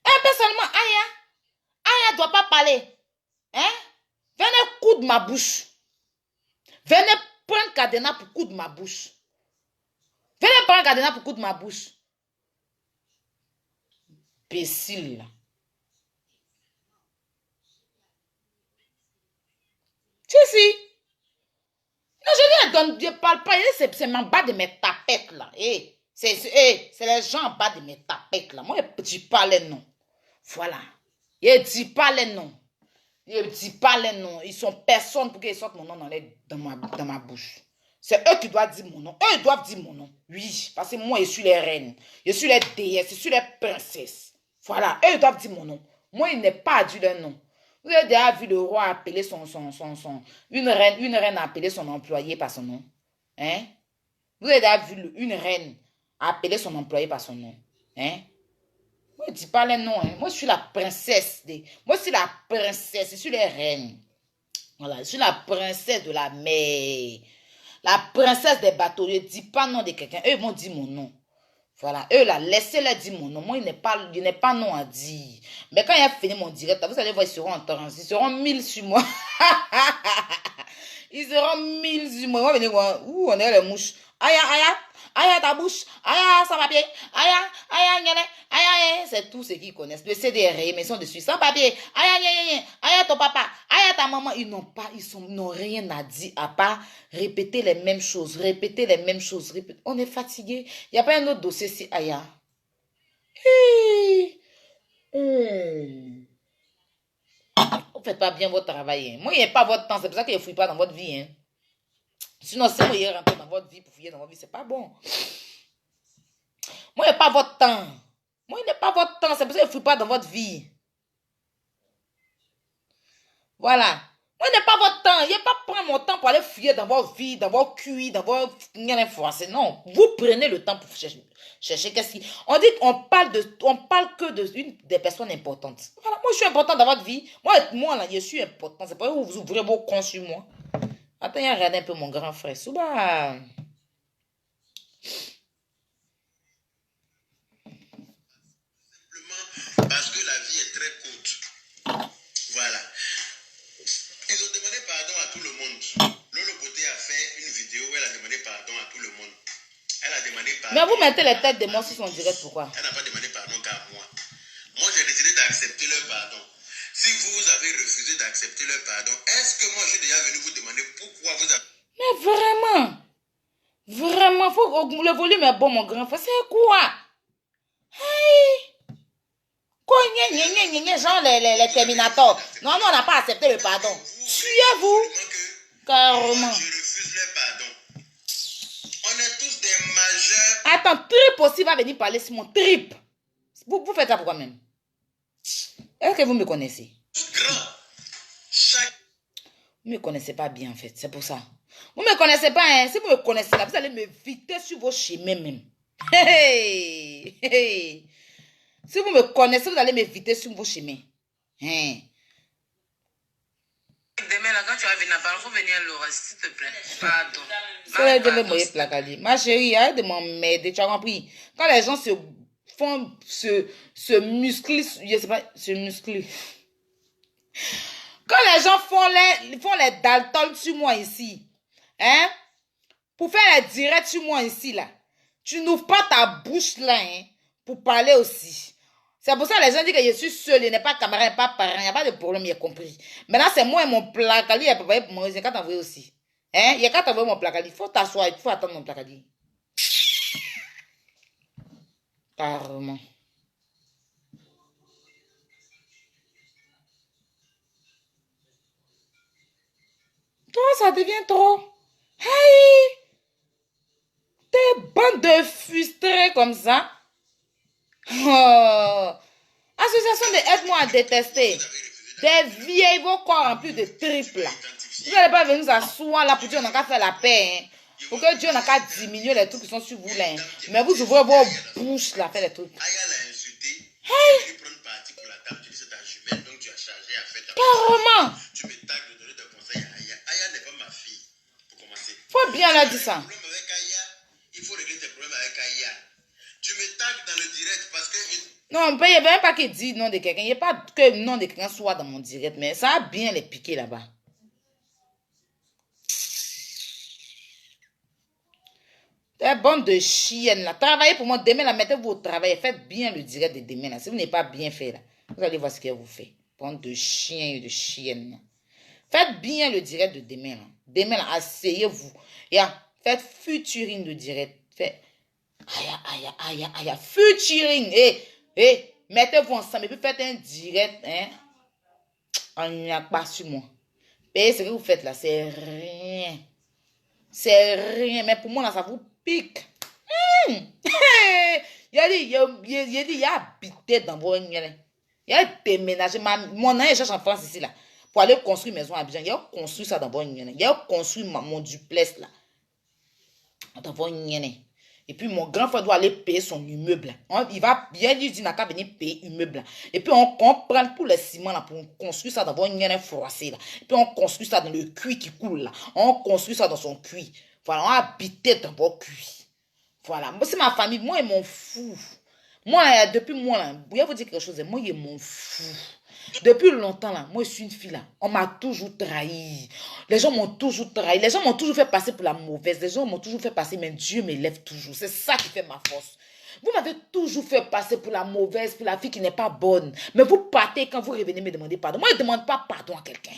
Personnellement, Aya ne doit pas parler. Hein? Venez coudre ma bouche. Venez prendre cadenas pour coudre ma bouche. Venez prendre cadenas pour coudre ma bouche. Imbécile. Si. Non, je ne parle pas. C'est en bas de mes tapettes là. C'est les gens en bas de mes tapettes là. Moi, je ne dis pas les noms. Voilà. Je ne dis pas les noms. Je ne dis pas les noms. Ils sont personne pour qu'ils sortent mon nom dans ma bouche. C'est eux qui doivent dire mon nom. Eux, ils doivent dire mon nom. Oui, parce que moi, je suis les reines. Je suis les déesses. Je suis les princesses. Voilà. Eux, ils doivent dire mon nom. Moi, il n'est pas dit leur nom. Vous avez déjà vu le roi appeler une reine appeler son employé par son nom. Hein? Vous avez déjà vu une reine appeler son employé par son nom. Hein? Moi, je ne dis pas les noms. Hein. Moi, je suis la princesse. Moi, je suis la princesse. Je suis les reines. Voilà, je suis la princesse de la mer. La princesse des bateaux. Je ne dis pas le nom de quelqu'un. Eux, ils vont dire mon nom. Voilà, eux là, laissez-les dire mon nom. Moi, il n'est pas non à dire. Mais quand il a fini mon direct, vous allez voir, ils seront en torrent. Ils seront 1000 sur moi. Ils seront 1000 sur moi. On va venir voir. Ouh, on est les mouches. Aïe, aïe, aïe, ta bouche. Aïe, sans papier. Aïe, aïe, aïe, aïe, c'est tout ce qu'ils connaissent. Le CDR, mais ils sont dessus. Sans papier. Aïe, aïe, aïe, ton papa. Aïe, ta maman. Ils n'ont rien à dire à part répéter les mêmes choses. Répéter les mêmes choses. On est fatigué. Il n'y a pas un autre dossier si aïe. Vous ne faites pas bien votre travail. Hein. Moi, il n'y a pas votre temps. C'est pour ça que je ne fouille pas dans votre vie. Hein. Sinon, si vous rentrez dans votre vie pour fouiller dans votre vie, c'est pas bon. Moi, il n'y a pas votre temps. Moi, il n'est pas votre temps. C'est pour ça que je ne fouille pas dans votre vie. Voilà. Moi, il n'est pas votre temps. Il n'y a pas prendre mon temps pour aller fouiller dans votre vie, dans votre cuit, dans votre information. Non. Vous prenez le temps pour chercher qu'est-ce qui. On dit qu'on parle que d'une des personnes importantes. Voilà. Moi, je suis important dans votre vie. Moi là, je suis important. C'est pas que vous ouvrez vos cons sur moi. Attends, regardez un peu mon grand frère. Souba. Parce que la vie est très courte. Voilà. Ils ont demandé pardon à tout le monde. Lolo Beauté a fait une vidéo où elle a demandé pardon à tout le monde. Elle a demandé pardon. Mais vous mettez les têtes de moi sur son direct, pourquoi? Elle n'a pas demandé pardon qu'à moi. Moi, j'ai décidé d'accepter leur pardon. Si vous avez refusé d'accepter leur pardon, est-ce que moi, je suis déjà venu vous demander pourquoi vous avez... Mais vraiment, le volume est bon, mon grand frère. C'est quoi? Hey! Quoi, genre les Terminators. Non, on n'a pas accepté le pardon. Tuez-vous. Carrément. Je refuse leur pardon. On est tous des majeurs. Attends, Trip aussi va venir parler sur mon Trip. Vous faites ça pourquoi même? Est-ce que vous me connaissez? Grand. Chaque... Vous ne me connaissez pas bien en fait, c'est pour ça. Vous ne me connaissez pas, hein? Si vous me connaissez là, vous allez me viter sur vos chemins même. Hey, hey. Si vous me connaissez, vous allez m'éviter sur vos chemins. Hein? Demain, là, quand tu vas venir, il faut venir à Laura, s'il te plaît. Pardon. Ça va me placali. Ma chérie, arrête de m'emmerder, tu as compris? Quand les gens se muscler, je sais pas, se muscler. Quand les gens font les Dalton sur moi ici, hein? Pour faire les directs sur moi ici, là, tu n'ouvres pas ta bouche là, hein, pour parler aussi. C'est pour ça que les gens disent que je suis seule, il n'est pas camarade, il n'est pas parent, il n'y a pas de problème, il a compris. Maintenant, c'est moi et mon placali, il a pas pour moi, il y a qu'à t'envoyer aussi. Hein? Il y a qu'à t'envoyer mon placali. Il faut t'asseoir, il faut attendre mon placali. Carrément. Toi, ça devient trop. Hey! T'es bande de frustrés comme ça. Oh. Association de aide-moi à détester. Des vieilles vos corps en plus de triple. Vous n'allez pas venir nous asseoir là pour Dieu, on n'a qu'à faire la paix. Hein. Pour que Dieu n'a qu'à diminuer les trucs qui sont sur vous là. Hein. Mais vous ouvrez vos bouches là, faire les trucs. Hey! Carrément! Tu me tagues de donner des conseils à Aya. Aya n'est pas ma fille. Pour commencer. Faut bien leur dire ça. Il faut régler tes problèmes avec Aya. Tu me tagues dans le direct parce que... Non, il n'y a même pas qui dit nom de quelqu'un. Il n'y a pas que le nom de quelqu'un soit dans mon direct. Mais ça a bien les piquer là-bas. T'es bande de chiennes là. Travaillez pour moi demain là. Mettez-vous au travail. Faites bien le direct de demain là. Si vous n'avez pas bien fait là, vous allez voir ce qu'elle vous fait. Bande de chiens et de chiennes là. Faites bien le direct de demain là. Demain là, asseyez-vous. Et faites featuring de direct. Faites... Aïe. Featuring. Mettez-vous ensemble et puis faites un direct. Hein. On n'y a pas sur moi. Et ce que vous faites là, c'est rien. C'est rien. Mais pour moi là, ça vous pique. Il a habité dans vos... Il a déménagé. Mon an, il cherche en France ici là. Pour aller construire une maison à Abidjan. Il a construit ça dans vos... Il a construit mon duplex là. Dans vos... Et puis, mon grand frère doit aller payer son immeuble. Il va bien lui dire, n'a qu'à venir payer immeuble. Et puis, on prend tous les ciments là pour construire ça dans une froissée là. Et puis, on construit ça dans le cuit qui coule là. On construit ça dans son cuit. Voilà, on habite dans vos cuits. Voilà. Moi, c'est ma famille. Moi, ils m'en fous. Moi, depuis moi, là, je vais vous dire quelque chose. Moi, ils m'en fous. Depuis longtemps, là, moi, je suis une fille, là. On m'a toujours trahi. Les gens m'ont toujours trahi. Les gens m'ont toujours fait passer pour la mauvaise. Les gens m'ont toujours fait passer, mais Dieu m'élève toujours. C'est ça qui fait ma force. Vous m'avez toujours fait passer pour la mauvaise, pour la fille qui n'est pas bonne. Mais vous partez quand vous revenez me demander pardon. Moi, je ne demande pas pardon à quelqu'un.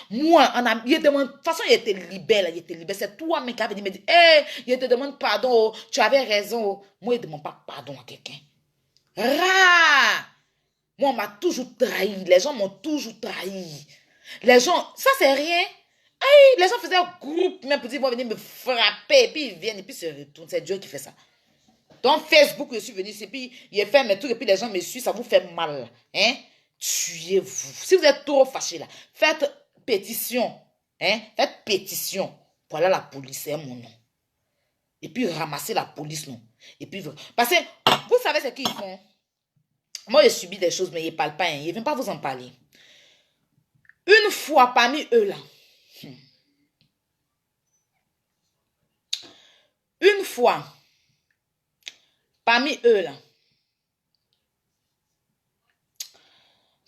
Moi, il demande, de toute façon, il était libère, il était libère. C'est toi, mec, qui a venu me dire, hé, il te demande pardon, oh, tu avais raison. Oh. Moi, il ne demande pas pardon à quelqu'un. Rare. Moi, on m'a toujours trahi. Les gens m'ont toujours trahi. Les gens, ça, c'est rien. Hey, les gens faisaient un groupe, même pour dire, ils vont venir me frapper, et puis ils viennent, et puis se retournent. C'est Dieu qui fait ça. Donc, Facebook, je suis venu, et puis il a fait mes trucs, et puis les gens me suivent, ça vous fait mal. Hein? Tuez-vous. Si vous êtes trop fâchés, là, faites pétition. Hein? Faites pétition. Voilà la police, c'est mon nom. Et puis ramassez la police, non. Et puis, parce que, vous savez ce qu'ils font. Moi, j'ai subi des choses, mais ils ne parlent pas. Hein. Ils ne viennent pas vous en parler. Une fois parmi eux, là. Une fois. Parmi eux, là.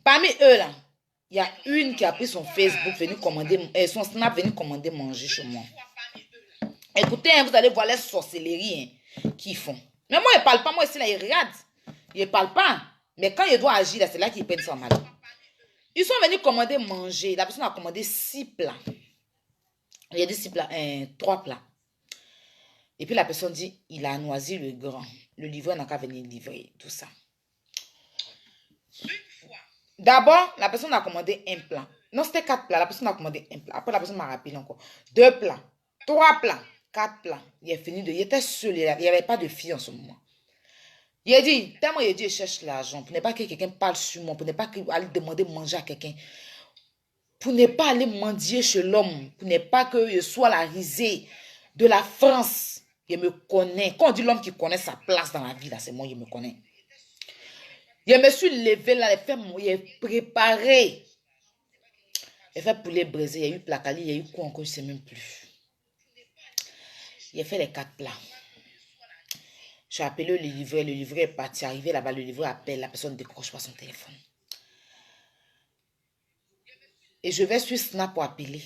Parmi eux, là. Il y a une qui a pris son Facebook, venu commander, son Snap, venu commander manger chez moi. Écoutez, hein, vous allez voir les sorcelleries hein, qu'ils font. Mais moi, ils ne parlent pas. Moi, ici, là, ils regardent. Ils ne parlent pas. Mais quand ils doivent agir, c'est là qu'ils prennent ça mal. Ils sont venus commander manger. La personne a commandé 6 plats. Il y a dit 6 plats, 3 plats. Et puis la personne dit, il a noisi le grand. Le livreur n'a qu'à venir livrer, tout ça. D'abord, la personne a commandé un plat. Non, c'était 4 plats. La personne a commandé un plat. Après, la personne m'a rappelé encore. 2 plats, 3 plats, 4 plats. Il est fini de... Il était seul. Il n'y avait pas de fille en ce moment. Il a dit, tellement il a dit, il cherche l'argent. Pour ne pas que quelqu'un parle sur moi. Pour ne pas aller demander manger à quelqu'un. Pour ne pas aller mendier chez l'homme. Pour ne pas que je sois la risée de la France. Il me connaît. Quand on dit l'homme qui connaît sa place dans la vie, là, c'est moi, il me connaît. Je me suis levé là, il est préparé. Il a fait poulet braisé, il y a eu placali, il y a eu quoi encore, je ne sais même plus. Il a fait les 4 plats. J'ai appelé le livreur est parti, arrivé là-bas, le livreur appelle, la personne ne décroche pas son téléphone. Et je vais sur Snap pour appeler.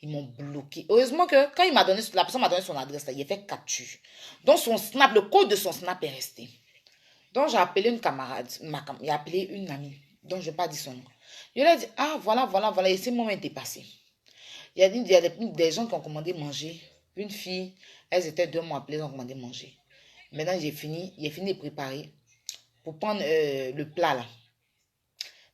Ils m'ont bloqué. Heureusement que quand la personne m'a donné son adresse, là, il a fait capture. Donc son Snap, le code de son Snap est resté. Donc j'ai appelé une camarade, il a appelé une amie, dont je ne vais pas dire son nom. Je lui ai dit, ah voilà, et ce moment était passé. Il y a des gens qui ont commandé manger. Une fille, elles étaient 2 mois appelées, elles ont commandé manger. Maintenant, il est fini de préparer pour prendre le plat là.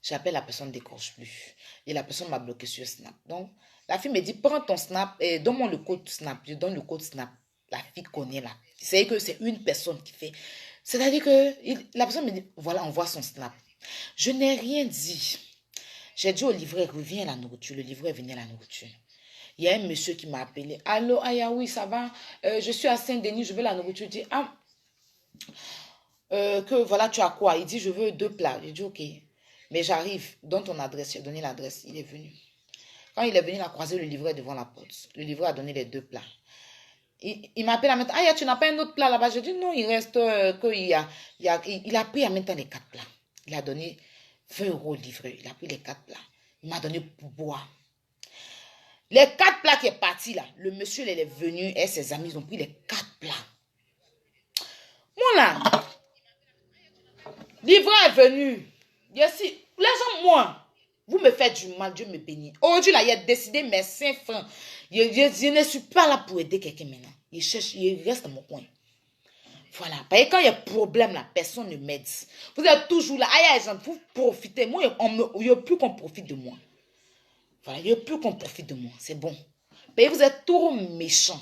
J'appelle la personne, ne décroche plus. Et la personne m'a bloqué sur Snap. Donc, la fille me dit, prends ton Snap, donne-moi le code Snap. Je donne le code Snap. La fille connaît là. C'est que c'est une personne qui fait. C'est-à-dire que la personne me dit, voilà, on voit son Snap. Je n'ai rien dit. J'ai dit au livreur, reviens à la nourriture. Le livreur est venu à la nourriture. Il y a un monsieur qui m'a appelé. Allô, Aya, oui, ça va? Je suis à Saint-Denis, je veux la nourriture. Je dis, ah, que voilà, tu as quoi? Il dit, je veux 2 plats. J'ai dit, ok. Mais j'arrive, donne ton adresse. J'ai donné l'adresse. Il est venu. Quand il est venu, il a croisé le livreur devant la porte. Le livreur a donné les 2 plats. Il m'appelle à maintenant. Ah, tu n'as pas un autre plat là-bas? Je dis non, il reste il a pris en même temps les 4 plats. Il a donné 20 € au livreur. Il a pris les 4 plats. Il m'a donné pour boire. Les 4 plats qui est parti là, le monsieur il est venu et ses amis ils ont pris les 4 plats. Moi là, livreur est venu. Les gens, moi, vous me faites du mal, Dieu me bénit. Aujourd'hui là, il a décidé mes 5 francs. Je ne suis pas là pour aider quelqu'un maintenant. Il reste dans mon coin. Voilà. Parce que quand il y a problème là, personne ne m'aide. Vous êtes toujours là. Aïe, vous profitez. Moi, il n'y a plus qu'on profite de moi. Voilà, il n'y a plus qu'on profite de moi. C'est bon. Mais vous êtes trop méchants.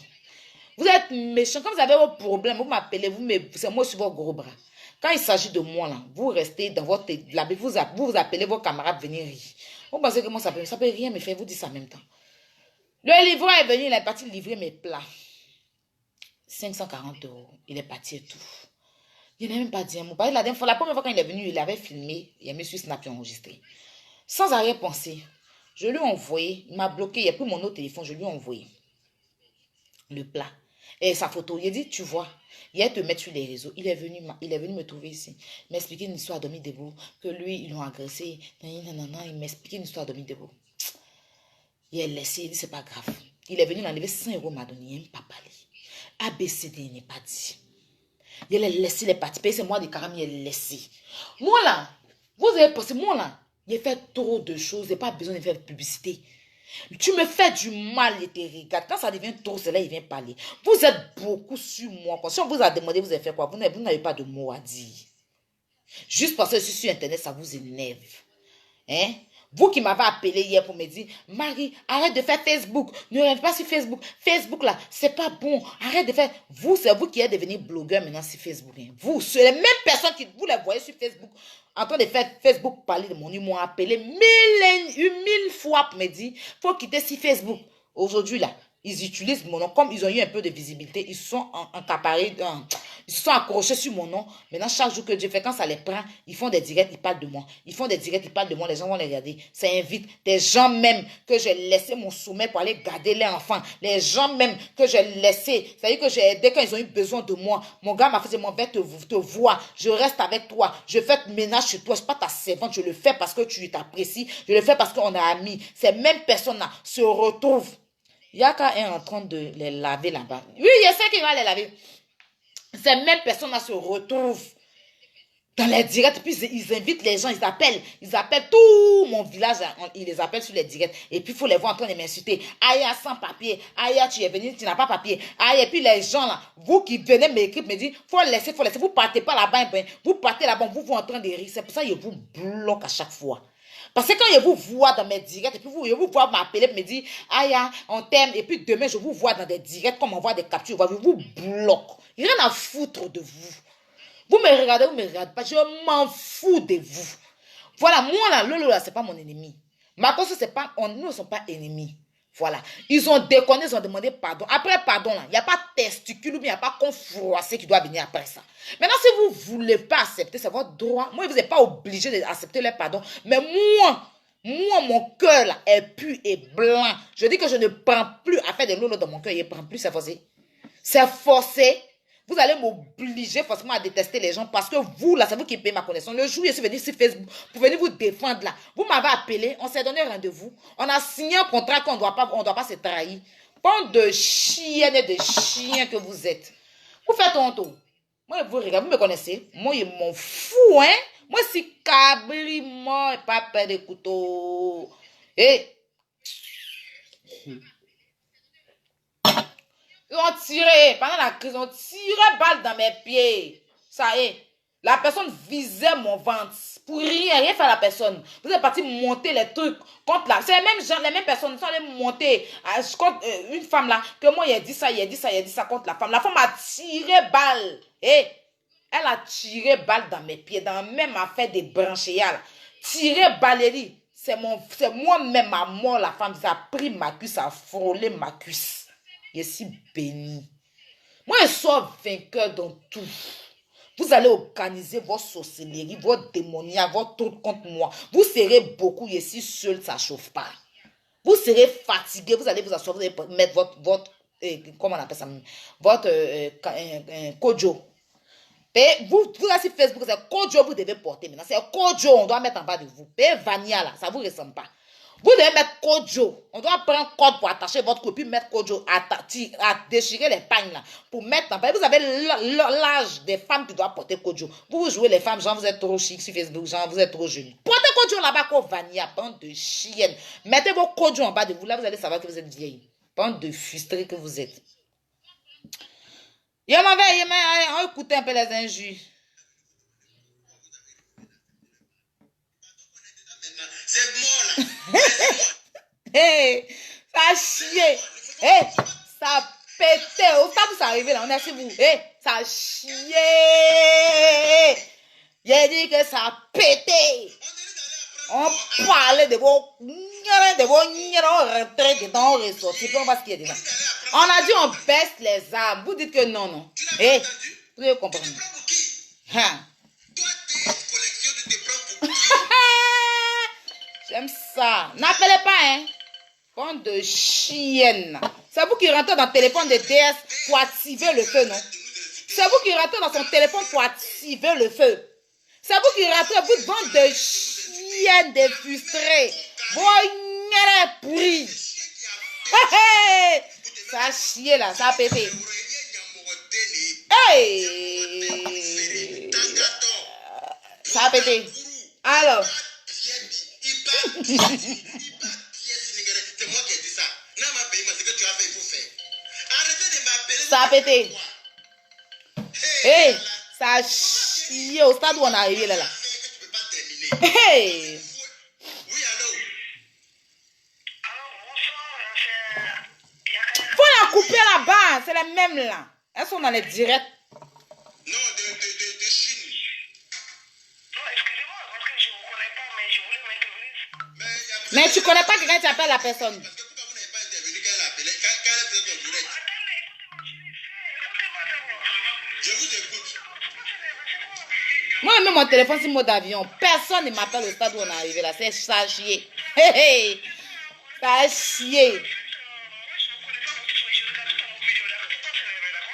Vous êtes méchants. Quand vous avez vos problèmes, vous m'appelez, c'est moi sur vos gros bras. Quand il s'agit de moi, là, vous restez dans votre... Vous appelez vos camarades venir rire. Vous pensez que moi, ça peut rien me faire. Vous dites ça en même temps. Le livreur est venu, il est parti livrer mes plats. 540 €. Il est parti et tout. Il n'a même pas dit un mot. La première fois quand il est venu, il avait filmé. Il a mis sur Snap enregistré. Sans arrière-pensée, je lui ai envoyé. Il m'a bloqué. Il a pris mon autre téléphone. Je lui ai envoyé le plat. Et sa photo, il dit, tu vois, il te met sur les réseaux. Il est venu me trouver ici, m'expliquer une histoire d'Omi Debout, que lui, ils l'ont agressé. Il m'expliquait une histoire d'Omi Debout. Il est laissé, il dit, c'est pas grave. Il est venu l'enlever 100 euros, m'a donné, il n'a pas parlé. ABCD, il n'est pas dit. Il a laissé les parties payer, c'est moi de carame, il est laissé. Moi là, vous avez pensé, moi là, il fait trop de choses, il n'y a pas besoin de faire de publicité. Tu me fais du mal, il te regarde. Quand ça devient trop, c'est là il vient parler. Vous êtes beaucoup sur moi. Si on vous a demandé, vous avez fait quoi? Vous n'avez pas de mots à dire. Juste parce que je suis sur Internet, ça vous énerve. Hein? Vous qui m'avez appelé hier pour me dire, Marie, arrête de faire Facebook. Ne rêve pas sur Facebook. Facebook là, c'est pas bon. Arrête de faire. Vous, c'est vous qui êtes devenu blogueur maintenant sur Facebook. Hein? Vous, c'est les mêmes personnes qui vous les voyez sur Facebook en train de faire Facebook parler de mon nom. Ils m'ont appelé mille fois pour me dire, faut quitter sur Facebook. Aujourd'hui là, ils utilisent mon nom. Comme ils ont eu un peu de visibilité, ils sont encaparés, ils se sont accrochés sur mon nom. Maintenant, chaque jour que Dieu fait, quand ça les prend, ils font des directs, ils parlent de moi. Ils font des directs, ils parlent de moi. Les gens vont les regarder. Ça invite des gens même que j'ai laissé mon sommet pour aller garder les enfants. Les gens même que j'ai laissé. C'est-à-dire que j'ai aidé quand ils ont eu besoin de moi. Mon gars m'a fait, mon père te voir. Je reste avec toi. Je fais ménage chez toi. Je ne suis pas ta servante. Je le fais parce que tu t'apprécies. Je le fais parce qu'on est amis. Ces mêmes personnes-là se retrouvent. Yaka est en train de les laver là-bas. Oui, je sais qu'il va les laver. Ces mêmes personnes-là se retrouvent dans les directs, puis ils invitent les gens, ils appellent tout mon village, ils les appellent sur les directs, et puis il faut les voir en train de m'insulter. Aya sans papier, Aya tu es venu, tu n'as pas papier. Aya, et puis les gens là, vous qui venez m'écrire, me dire, faut laisser, vous partez pas là-bas, vous partez là-bas, vous en train de rire, c'est pour ça que je vous bloque à chaque fois. Parce que quand je vous vois dans mes directs, et puis je vous vois m'appeler, me dire, Aya, on t'aime, et puis demain, je vous vois dans des directs, comme on voit des captures, je vous bloque. Il n'y a rien à foutre de vous. Vous me regardez, vous ne me regardez pas, je m'en fous de vous. Voilà, moi là, Lolo là, c'est pas mon ennemi. Ma cause, c'est pas, nous ne sommes pas ennemis. Voilà. Ils ont déconné, ils ont demandé pardon. Après pardon là, il n'y a pas testicule ou bien il n'y a pas confroissé qui doit venir après ça. Maintenant, si vous ne voulez pas accepter, c'est votre droit. Moi, vous n'êtes pas obligé d'accepter leur pardon. Mais moi, mon cœur là est pur et blanc. Je dis que je ne prends plus à faire de Lolo dans mon cœur. Je ne prends plus, c'est forcé. C'est forcé. Vous allez m'obliger forcément à détester les gens parce que vous, là, c'est vous qui payez ma connaissance. Le jour où je suis venu sur Facebook pour venir vous défendre, là, vous m'avez appelé, on s'est donné rendez-vous. On a signé un contrat qu'on ne doit pas se trahir. Bande de chiennes et de chiens que vous êtes. Vous faites ton tour. Moi, vous regardez, vous me connaissez. Moi, je m'en fous, hein. Moi, si cabri, moi, pas peur de couteau. Et... Ils ont tiré, pendant la crise, ils ont tiré balle dans mes pieds. Ça y est. La personne visait mon ventre. Pour rien faire la personne. Vous êtes parti monter les trucs contre la... C'est les mêmes gens, les mêmes personnes qui sont allés monter contre une femme là. Que moi, il a dit ça contre la femme. La femme a tiré balle. Et elle a tiré balle dans mes pieds. Dans même affaire des branchiales. Tiré balle, c'est moi-même à mort, la femme. Ça a pris ma cuisse, ça a frôlé ma cuisse. Je suis béni. Moi, je suis vainqueur dans tout. Vous allez organiser votre sorcellerie, votre démoniaque, votre truc contre moi. Vous serez beaucoup, je suis seul, ça ne chauffe pas. Vous serez fatigué, vous allez vous asseoir, vous allez mettre votre comment on appelle ça, votre kojo. Et vous sur Facebook, c'est kojo vous devez porter maintenant. C'est kojo, on doit mettre en bas de vous. Et Vania là, ça ne vous ressemble pas. Vous devez mettre kojo. On doit prendre un code pour attacher votre copie, mettre kojo, à déchirer les pagnes là. Pour mettre en bas. Vous avez l'âge des femmes qui doivent porter kojo. Vous jouez les femmes, genre vous êtes trop chic sur Facebook, genre vous êtes trop jeunes. Portez kojo là-bas comme Vania, bande de chiennes. Mettez vos kojo en bas de vous. Là, vous allez savoir que vous êtes vieille. Bande de frustrés que vous êtes. On écoute un peu les injures. C'est moi là. Hey, ça chier. Hey, ça pétait. Au stade où ça arrivé là, on est chez vous. Hey, ça chier. J'ai dit que ça pétait. On parlait de vos rentrées dedans, on ressortit, on va ce qu'il y a dedans. On a dit on baisse les armes. Vous dites que non, non. Hey, vous devez comprendre. Hein. J'aime ça. N'appelez pas, hein. Bande de chiennes. C'est vous qui rentrez dans le téléphone de DS pour activer le feu, non? C'est vous qui rentrez dans son téléphone pour activer le feu. C'est vous qui rentrez, vous bande de chiennes de frustrés. Bon, pourri. Ça a chié là, ça a pété. Hey! Ça a pété. Alors. C'est moi qui ai dit ça. Non, ma pays, c'est que tu as fait, il faut faire. Arrêtez de m'appeler. Ça a pété. Hey, ça a chié au stade où on est arrivé là. Hey! Oui, allô? Faut la couper là-bas, c'est les mêmes là. Elles sont dans les directs. Non, de Chine. Non, excusez-moi, parce que je ne vous connais pas, mais je voulais m'intervenir. Mais tu connais pas quelqu'un qui appelle la personne. Parce que pourquoi vous n'avez pas intervenu quand elle a appelé, quand elle a fait son direct? Attendez, écoutez-moi d'abord. Je vous écoute. Moi, même mon téléphone, c'est mode avion. Personne ne m'appelle au stade où on est arrivé là. C'est ça a chié. Hey, hey. Ça a chié.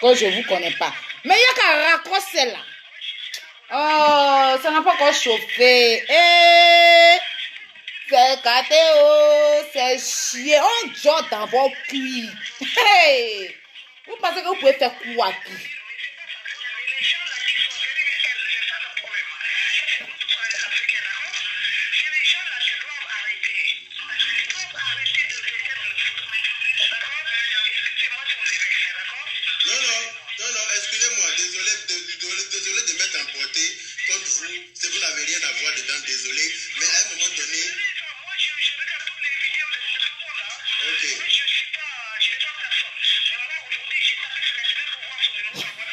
Que je vous connais pas. Mais il y a qu'à raccrocher là. Oh, ça n'a pas encore chauffé. Hey. C'est KTO. C'est chié. On joue dans vos cuits. Hey. Vous pensez que vous pouvez faire quoi qui? Non, excusez-moi, désolé de m'être emporté contre vous. C'est vous n'avez rien à voir dedans, désolé. Mais à un moment donné. Moi, je regarde toutes les vidéos de tout le monde là. Ok. Mais je n'ai pas personne. Mais moi, aujourd'hui, j'ai tapé sur la télé pour voir son numéro sur WhatsApp.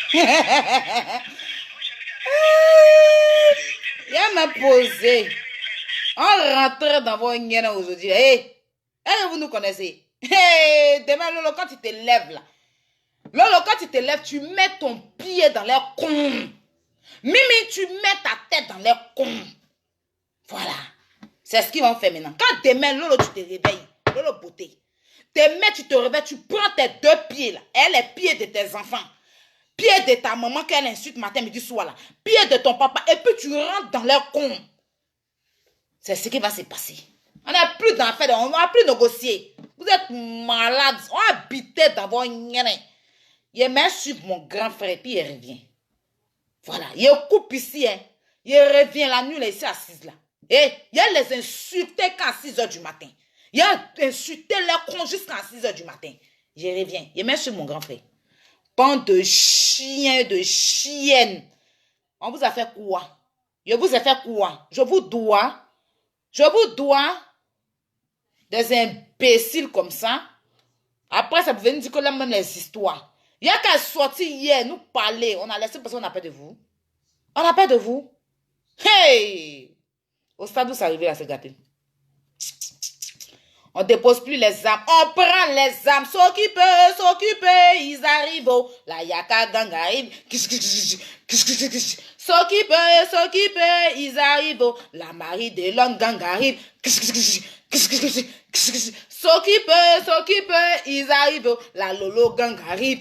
Il a m'a posé. On rentre dans vos gueule aujourd'hui. Hey, vous nous connaissez. Hey, demain, Lolo, quand tu te lèves là. Lolo, quand tu te lèves, tu mets ton pied dans les cons. Mimi, tu mets ta tête dans les cons. Voilà. C'est ce qu'ils vont faire maintenant. Quand demain, Lolo, tu te réveilles. Lolo, beauté. Demain, tu te réveilles, tu prends tes deux pieds là. Et les pieds de tes enfants. Pieds de ta maman qu'elle insulte matin, midi, soir là. Pieds de ton papa. Et puis tu rentres dans les cons. C'est ce qui va se passer. On n'a plus d'affaires, on ne va plus négocier. Vous êtes malades. On a habité dans vos gnenes. Il met sur mon grand frère, puis il revient. Voilà, il coupe ici, hein. Il revient la nuit, là, ici, à 6 là. Et il a les insultés qu'à 6 h du matin. Il a insulté leurs cons jusqu'à 6 h du matin. Je reviens, il met sur mon grand frère. Bande de chiens, de chiennes. On vous a fait quoi? Je vous ai fait quoi? Je vous dois des imbéciles comme ça. Après, ça pouvait nous dire que là, même les histoires. Il y a qu'à sortir hier, nous parler. On a laissé parce qu'on a peur de vous. On a peur de vous. Hey! Au stade où ça arrive à se gâter. On ne dépose plus les âmes. On prend les âmes. S'occuper, ils arrivent. La yaka gang arrive. S'occuper, ils arrivent. La Marie de Longue gang arrive. S'occuper, ils arrivent. La Lolo gang arrive.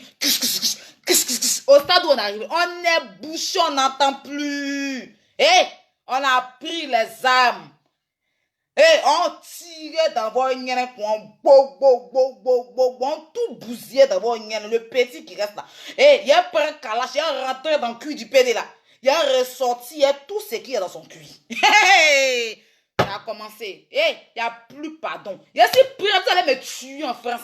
Au stade où on arrive, on est bouché, on n'entend plus. Eh, on a pris les armes. Eh, on tirait dans vos gnenes, on tout bousillé dans vos gnenes, le petit qui reste là. Eh, il a pris un calache, il a rentré dans le cul du PD là. Il a ressorti, il a tout ce qu'il y a dans son cul. Hey, ça a commencé. Eh, il n'y a plus pardon. Il y a si plus, vous allez me tuer en France.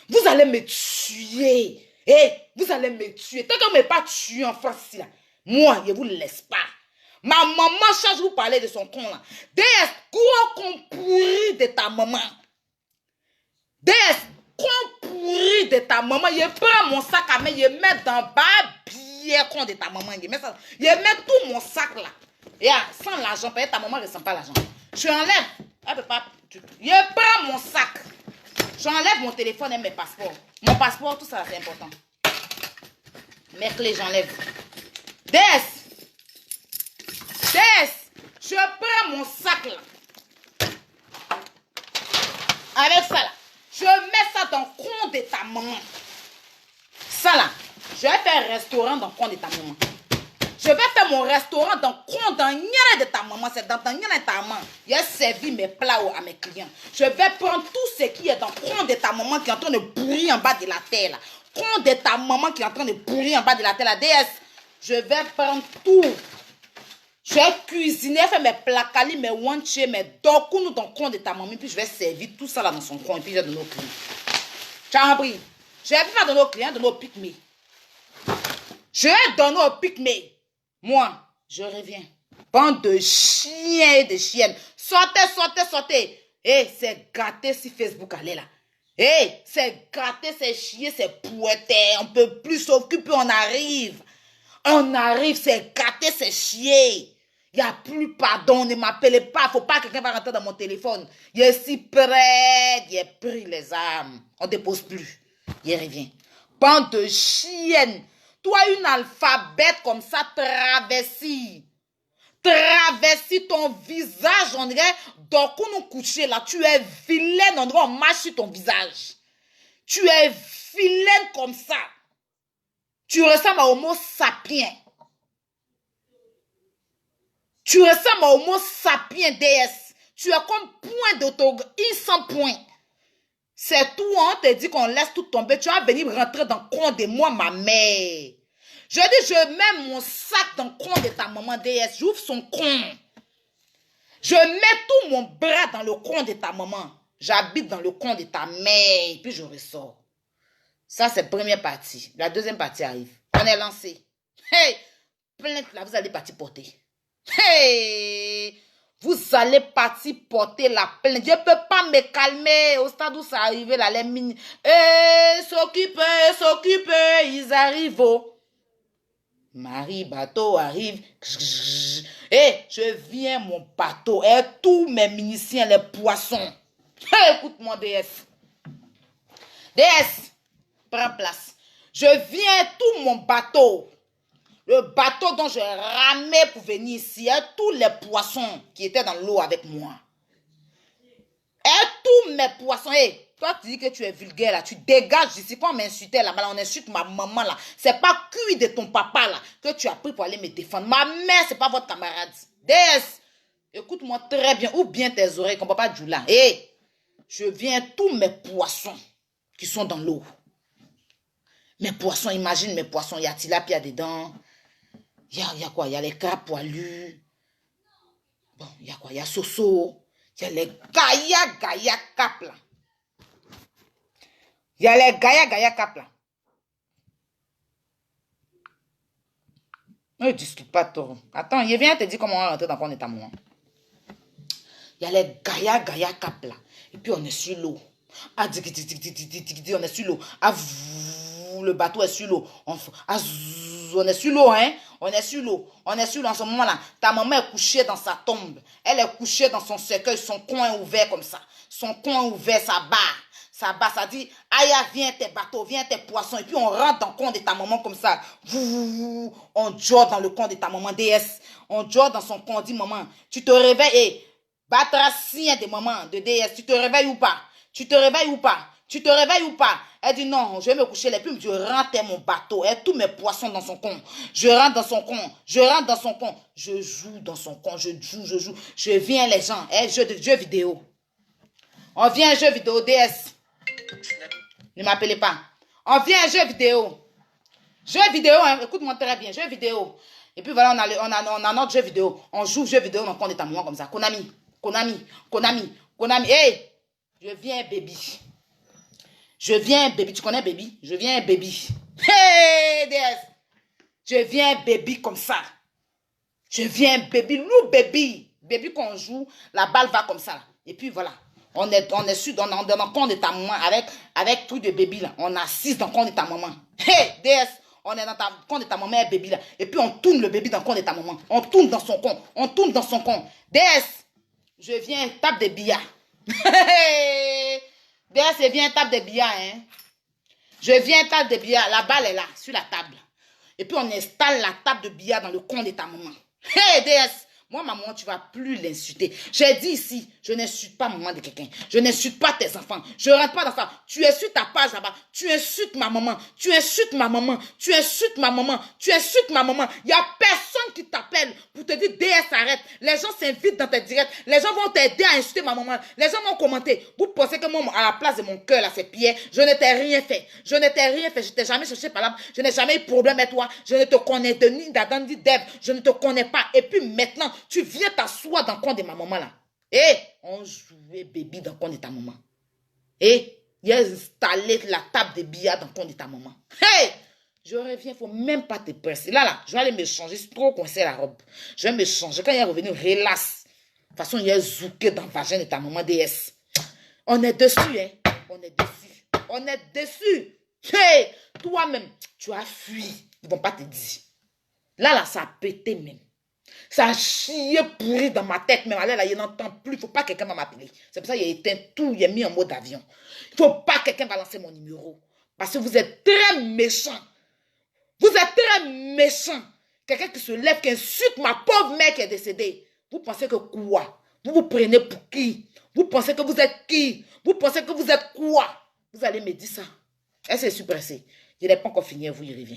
Vous allez me tuer. Eh, vous allez me tuer. Tant qu'on ne m'a pas tué en France, là, moi, je ne vous laisse pas. Ma maman change vous parler de son con là. Des gros con pourri de ta maman. Des con pourri de ta maman. Je prends mon sac à main, je mets dans le bas billet con de ta maman. Je mets tout mon sac là. Et sans l'argent, parce que ta maman ne ressent pas l'argent. Je enlève. Elle peut pas. Je prends mon sac. J'enlève mon téléphone et mes passeports. Mon passeport, tout ça, c'est important. Mes clés, j'enlève. Je prends mon sac là. Avec ça là. Je mets mets ça dans le compte de ta maman. Ça là, je vais faire un restaurant dans le compte de ta maman. Je vais faire mon restaurant dans le compte de ta maman. C'est dans de ta maman. J'ai servi mes plats à mes clients. Je vais prendre tout ce qui est dans le compte de ta maman qui est en train de pourrir en bas de la terre. Là. Compte de ta maman qui est en train de pourrir en bas de la terre. La déesse. Je vais prendre tout. Je vais cuisiner, faire mes plats cali, mes wanche, mes dokounou dans le compte de ta maman. Puis je vais servir tout ça là dans son compte. Et puis je vais donner aux clients. Tu as compris? Je vais pas donner aux clients, donner aux pygmées. Je vais donner aux pygmées. Moi, je reviens. Bande de chiens et de chiennes. Sortez, sortez, sortez. Eh, c'est gâté si Facebook allait là. Eh, c'est gâté, c'est chier, c'est pouetté. On peut plus s'occuper, on arrive. On arrive, c'est gâté, c'est chier. Il n'y a plus pardon, ne m'appelez pas. Faut pas que quelqu'un va rentrer dans mon téléphone. Il est si près, il est pris les armes. On ne dépose plus. Il revient. Bande de chiennes. Toi, une alphabète comme ça, traversie ton visage, on dirait, donc on nous coucher là, tu es vilaine, on dirait, on marche sur ton visage. Tu es vilaine comme ça. Tu ressembles à Homo sapiens. Tu ressembles à Homo sapiens DS. Tu es comme point d'autographe, 100 points. C'est tout, on te dit qu'on laisse tout tomber. Tu vas venir rentrer dans le compte de moi, ma mère. Je dis, je mets mon sac dans le compte de ta maman DS. J'ouvre son compte. Je mets tout mon bras dans le compte de ta maman. J'habite dans le compte de ta mère. Et puis je ressors. Ça, c'est la première partie. La deuxième partie arrive. On est lancé. Hey! Plainte là, vous allez partir porter. Hey! Vous allez partir porter la plainte. Je ne peux pas me calmer au stade où ça arrive là. Les mini. S'occuper, ils arrivent. Marie, bateau arrive. Je viens mon bateau. Et tous mes municiens, les poissons. Écoute-moi, DS. DS, prends place. Je viens tout mon bateau. Le bateau dont je ramais pour venir ici, et tous les poissons qui étaient dans l'eau avec moi. Et tous mes poissons. Hey, toi, tu dis que tu es vulgaire là. Tu dégages d'ici. Quand on m'insultait là-bas, on insulte ma maman là. C'est pas cuit de ton papa là que tu as pris pour aller me défendre. Ma mère, c'est pas votre camarade. DS, écoute-moi très bien. Ouvre bien tes oreilles, comme papa Djoula. Hey, je viens tous mes poissons qui sont dans l'eau. Mes poissons, imagine mes poissons. Il y a tilapia dedans. Il y a quoi? Il y a les crabes poilus. Bon, il y a quoi? Il y a Soso. Il y a les Gaïa cap là. Il y a les Gaïa cap là. Ne discute pas trop. Attends, je viens te dire comment on va rentrer dans le compte de ta maman. Il y a les Gaïa cap là. Et puis on est sur l'eau. Ah, on est sur l'eau. Ah, le bateau est sur l'eau. On est sur l'eau, hein. On est sur l'eau. On est sur l'eau en ce moment-là. Ta maman est couchée dans sa tombe. Elle est couchée dans son cercueil. Son coin ouvert comme ça. Son coin ouvert, ça barre. Ça dit, aïe, viens tes bateaux, viens tes poissons. Et puis on rentre dans le compte de ta maman comme ça. On joue dans le compte de ta maman DS. On joue dans son compte. On dit, maman, tu te réveilles et batracien de maman, de DS. Tu te réveilles ou pas? Tu te réveilles ou pas? Tu te réveilles ou pas? Elle dit non, je vais me coucher les plumes. Je rentre mon bateau. Et tous mes poissons dans son compte. Je rentre dans son compte. Je rentre dans son compte. Je joue dans son compte. Je joue. Je viens les gens. Jeu vidéo. On vient un jeu vidéo DS. Ne m'appelez pas. On vient un jeu vidéo. Jeu vidéo, hein, écoute-moi très bien. Jeu vidéo. Et puis voilà, on a notre jeu vidéo. On joue jeu vidéo dans le compte de ta maman comme ça. Konami. Hey! Je viens baby. Je viens baby. Tu connais baby? Je viens baby. Hey, DS. Je viens baby comme ça. Je viens baby. Loup baby. Baby qu'on joue, la balle va comme ça. Et puis voilà. On est sur dans le compte de ta maman avec tout de baby là. On assiste dans le compte de ta maman. Hey, DS. On est dans le compte de ta maman et baby là. Et puis on tourne le baby dans le compte de ta maman. On tourne dans son compte. DS. Je viens tape de billard. DS, viens tape de billard, hein. Je viens tape de billard. La balle est là, sur la table. Et puis on installe la table de billard dans le compte de ta maman. Hey, DS, Moi, maman, tu vas plus l'insulter. J'ai dit ici, je n'insulte pas maman de quelqu'un. Je n'insulte pas tes enfants. Je ne rentre pas dans ça. Tu es sur ta page là-bas. Tu insultes ma maman. Tu insultes ma maman. Tu insultes ma maman. Tu insultes ma maman. Il n'y a personne qui t'appelle pour te dire DS arrête. Les gens s'invitent dans tes directs. Les gens vont t'aider à insulter ma maman. Les gens vont commenter. Vous pensez que moi, à la place de mon cœur, là, c'est Pierre. Je ne t'ai rien fait. Je ne t'ai rien fait. Je ne t'ai jamais cherché par là. Je n'ai jamais eu de problème avec toi. Je ne te connais de ni d'Adam ni d'Ève. Je ne te connais pas. Et puis maintenant, tu viens t'asseoir dans le coin de ma maman là. Et on jouait bébé dans le coin de ta maman. Et il a installé la table de billard dans le coin de ta maman. Hey! Je reviens, il ne faut même pas te presser. Là, je vais aller me changer. C'est trop coincé la robe. Je vais me changer. Quand il est revenu, relax. De toute façon, il est zouké dans le vagin de ta maman DS. On est dessus, hein. On est dessus. On est dessus. Hey! Toi-même, tu as fui. Ils ne vont pas te dire. Là, ça a pété même. Ça a chié pourri dans ma tête. Même là, il n'entend plus. Il ne faut pas que quelqu'un m'appelle. C'est pour ça qu'il a éteint tout. Il a mis en mode avion. Il ne faut pas que quelqu'un balancer mon numéro. Parce que vous êtes très méchants. Vous êtes très méchants. Quelqu'un qui se lève, qui insulte ma pauvre mère qui est décédée. Vous pensez que quoi? Vous vous prenez pour qui? Vous pensez que vous êtes qui? Vous pensez que vous êtes quoi? Vous allez me dire ça. Est-ce que je suis pressée? Je n'ai pas encore fini, vous y reviens.